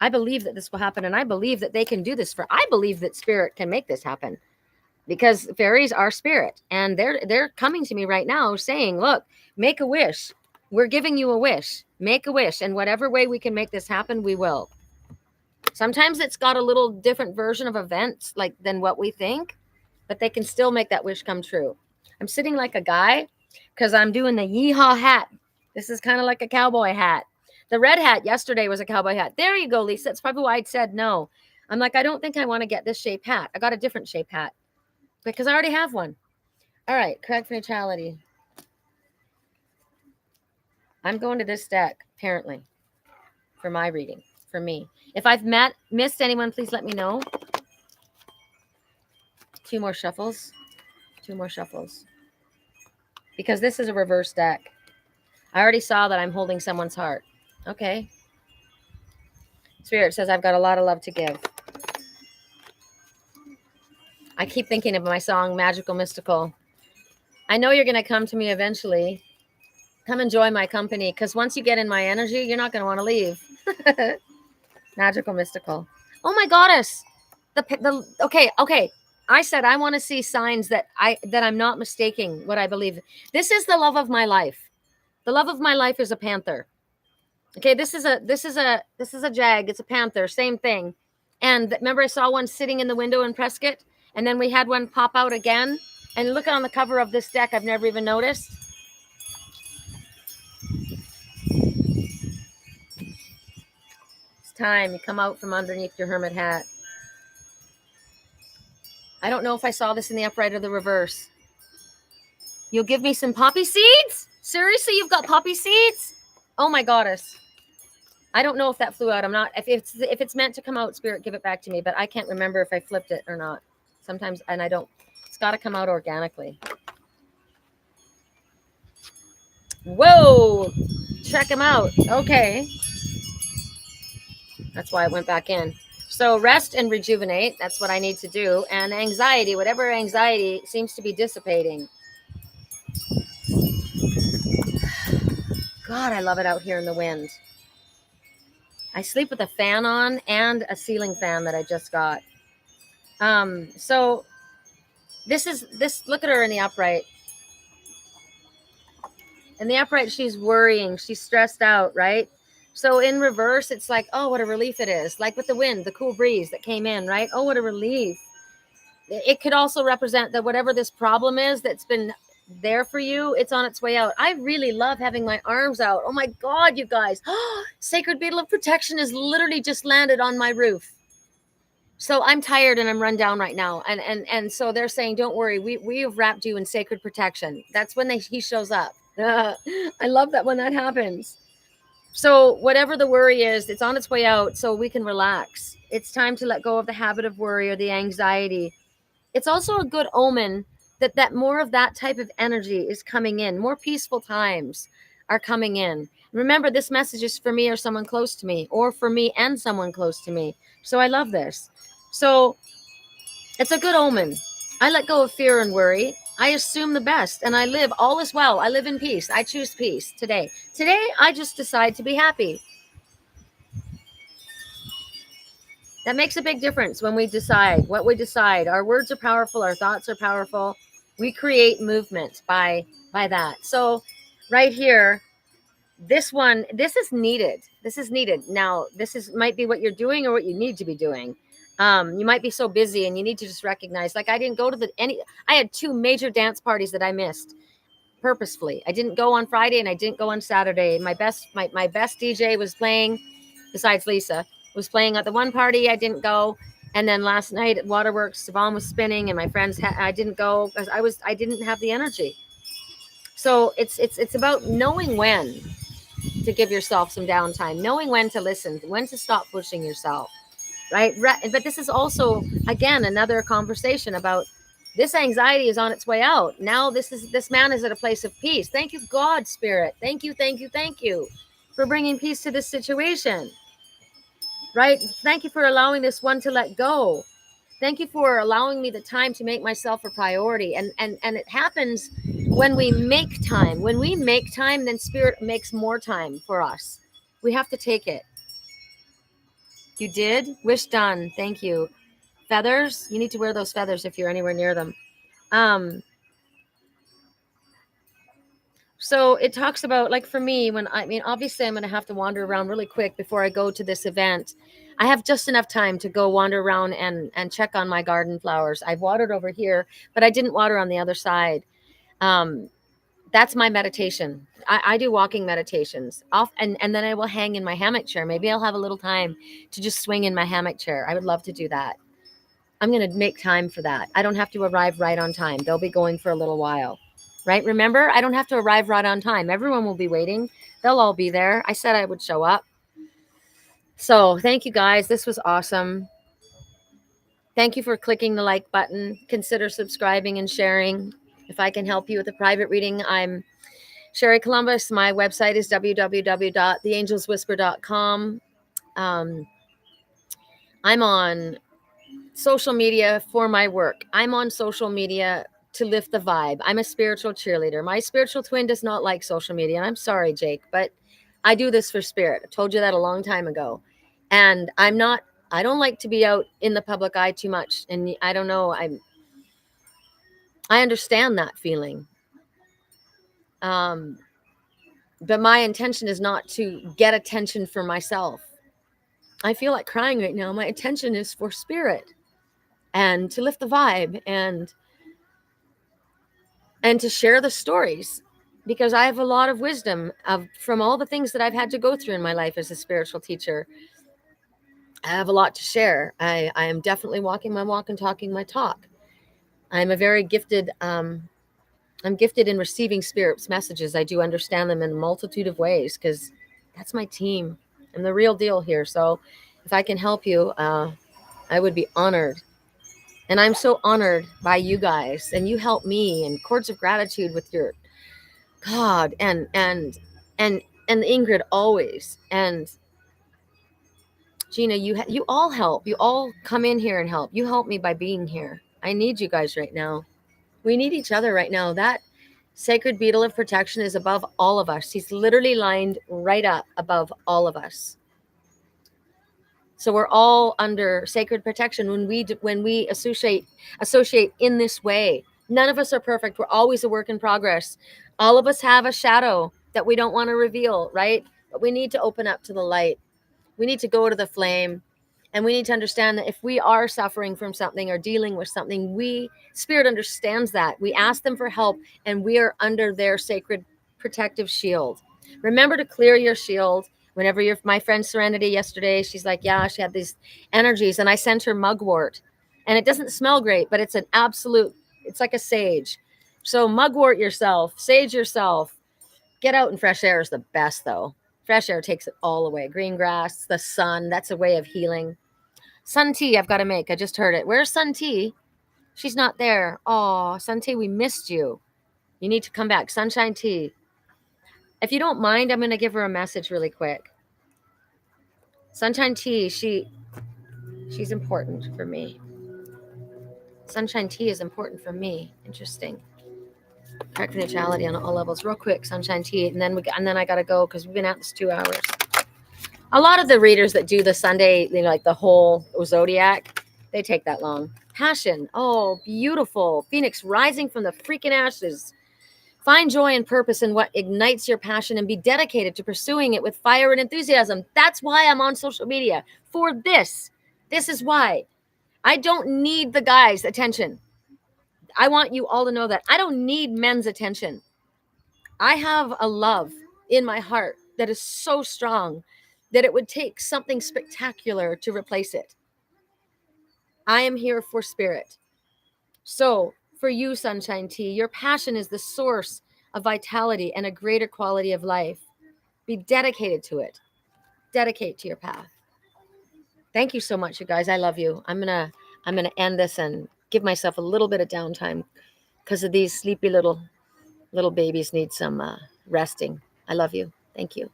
I believe that this will happen, and I believe that they can do this I believe that Spirit can make this happen, because fairies are spirit, and they're coming to me right now saying, look, make a wish. We're giving you a wish. Make a wish. And whatever way we can make this happen, we will. Sometimes it's got a little different version of events than what we think, but they can still make that wish come true. I'm sitting like a guy because I'm doing the yeehaw hat. This is kind of like a cowboy hat. The red hat yesterday was a cowboy hat. There you go, Lisa. That's probably why I said no. I'm like, I don't think I want to get this shape hat. I got a different shape hat because I already have one. All right, correct for neutrality. I'm going to this deck, apparently, for my reading, for me. If I've missed anyone, please let me know. 2 more shuffles. 2 more shuffles. Because this is a reverse deck. I already saw that I'm holding someone's heart. Okay. Spirit says I've got a lot of love to give. I keep thinking of my song, Magical Mystical. I know you're going to come to me eventually. Come enjoy my company, because once you get in my energy, you're not going to want to leave. Magical Mystical. Oh my goddess. Okay. I said I want to see signs that I'm not mistaking what I believe. This is the love of my life. The love of my life is a panther. Okay, this is a jag. It's a panther. Same thing. And remember, I saw one sitting in the window in Prescott, and then we had one pop out again. And look on the cover of this deck. I've never even noticed. It's time you come out from underneath your hermit hat. I don't know if I saw this in the upright or the reverse. You'll give me some poppy seeds? Seriously, you've got poppy seeds? Oh my goddess. I don't know if that flew out. I'm not, if it's meant to come out, Spirit, give it back to me, but I can't remember if I flipped it or not. Sometimes, and I don't, it's got to come out organically. Whoa, check them out. Okay. That's why it went back in. So rest and rejuvenate. That's what I need to do. And anxiety, whatever anxiety seems to be dissipating. God, I love it out here in the wind. I sleep with a fan on and a ceiling fan that I just got. So this, look at her in the upright. In the upright, she's worrying. She's stressed out, right? So in reverse, it's like, oh, what a relief it is. Like with the wind, the cool breeze that came in, right? Oh, what a relief. It could also represent that whatever this problem is that's been there for you, it's on its way out. I really love having my arms out. Oh my God, you guys. Sacred Beetle of Protection has literally just landed on my roof. So I'm tired and I'm run down right now. And so they're saying, don't worry, we have wrapped you in sacred protection. That's when he shows up. I love that when that happens. So whatever the worry is, it's on its way out so we can relax. It's time to let go of the habit of worry or the anxiety. It's also a good omen that more of that type of energy is coming in. More peaceful times are coming in. Remember, this message is for me or someone close to me, or for me and someone close to me. So I love this. So it's a good omen. I let go of fear and worry. I assume the best, and I live, all is well. I live in peace. I choose peace today. Today, I just decide to be happy. That makes a big difference when we decide what we decide. Our words are powerful. Our thoughts are powerful. We create movement by that. So right here, this is needed. This is needed. Now, might be what you're doing or what you need to be doing. You might be so busy and you need to just recognize, like, I didn't go to I had 2 major dance parties that I missed purposefully. I didn't go on Friday and I didn't go on Saturday. My best DJ was playing, besides Lisa, was playing at the one party. I didn't go. And then last night at Waterworks, Savon was spinning and my friends, I didn't go because I didn't have the energy. So it's about knowing when to give yourself some downtime, knowing when to listen, when to stop pushing yourself, right? But this is also, again, another conversation about this anxiety is on its way out. Now this man is at a place of peace. Thank you, God, Spirit. Thank you for bringing peace to this situation, right? Thank you for allowing this one to let go. Thank you for allowing me the time to make myself a priority. And it happens when we make time. When we make time, then Spirit makes more time for us. We have to take it. You did? Wish done. Thank you. Feathers? You need to wear those feathers if you're anywhere near them. So it talks about, like, for me, obviously I'm going to have to wander around really quick before I go to this event. I have just enough time to go wander around and check on my garden flowers. I've watered over here, but I didn't water on the other side. That's my meditation. I do walking meditations and then I will hang in my hammock chair. Maybe I'll have a little time to just swing in my hammock chair. I would love to do that. I'm going to make time for that. I don't have to arrive right on time. They'll be going for a little while, right? Remember, I don't have to arrive right on time. Everyone will be waiting. They'll all be there. I said I would show up. So thank you guys. This was awesome. Thank you for clicking the like button. Consider subscribing and sharing. If I can help you with a private reading, I'm Sherricolumbus. My website is www.theangelswhisper.com. I'm on social media for my work. I'm on social media to lift the vibe. I'm a spiritual cheerleader. My spiritual twin does not like social media. And I'm sorry, Jake, but I do this for spirit. I told you that a long time ago. And I don't like to be out in the public eye too much. And I don't know, I understand that feeling. But my intention is not to get attention for myself. I feel like crying right now. My attention is for spirit and to lift the vibe and to share the stories, because I have a lot of wisdom from all the things that I've had to go through in my life as a spiritual teacher. I have a lot to share. I am definitely walking my walk and talking my talk. I'm a very gifted, I'm gifted in receiving spirit's messages. I do understand them in a multitude of ways because that's my team. I'm the real deal here. So if I can help you, I would be honored. And I'm so honored by you guys, and you help me, and chords of gratitude with your God and Ingrid always, and Gina, you all help. You all come in here and help. You help me by being here. I need you guys right now. We need each other right now. That sacred beetle of protection is above all of us. He's literally lined right up above all of us. So we're all under sacred protection when we associate in this way. None of us are perfect. We're always a work in progress. All of us have a shadow that we don't want to reveal, right? But we need to open up to the light. We need to go to the flame, and we need to understand that if we are suffering from something or dealing with something, spirit understands that. We ask them for help, and we are under their sacred protective shield. Remember to clear your shield. Whenever my friend Serenity yesterday, she's like, yeah, she had these energies, and I sent her mugwort, and it doesn't smell great, but it's it's like a sage. So mugwort yourself, sage yourself. Get out in fresh air is the best, though. Fresh air takes it all away. Green grass, the sun, that's a way of healing. Sun tea I've got to make. I just heard it. Where's Sun tea? She's not there. Oh, Sun tea, we missed you. You need to come back. Sunshine tea. If you don't mind, I'm going to give her a message really quick. Sunshine tea, she's important for me. Sunshine tea is important for me. Interesting. Correct neutrality on all levels. Real quick, sunshine tea, and then I gotta go because we've been at this 2 hours. A lot of the readers that do the Sunday, like the whole zodiac, they take that long. Passion. Oh, beautiful. Phoenix rising from the freaking ashes. Find joy and purpose in what ignites your passion and be dedicated to pursuing it with fire and enthusiasm. That's why I'm on social media. For this. This is why. I don't need the guys' attention. I want you all to know that I don't need men's attention. I have a love in my heart that is so strong that it would take something spectacular to replace it. I am here for spirit. So for you, Sunshine Tea, your passion is the source of vitality and a greater quality of life. Be dedicated to it. Dedicate to your path. Thank you so much, you guys. I love you. I'm gonna end this and give myself a little bit of downtime because of these sleepy little babies need some resting. I love you. Thank you.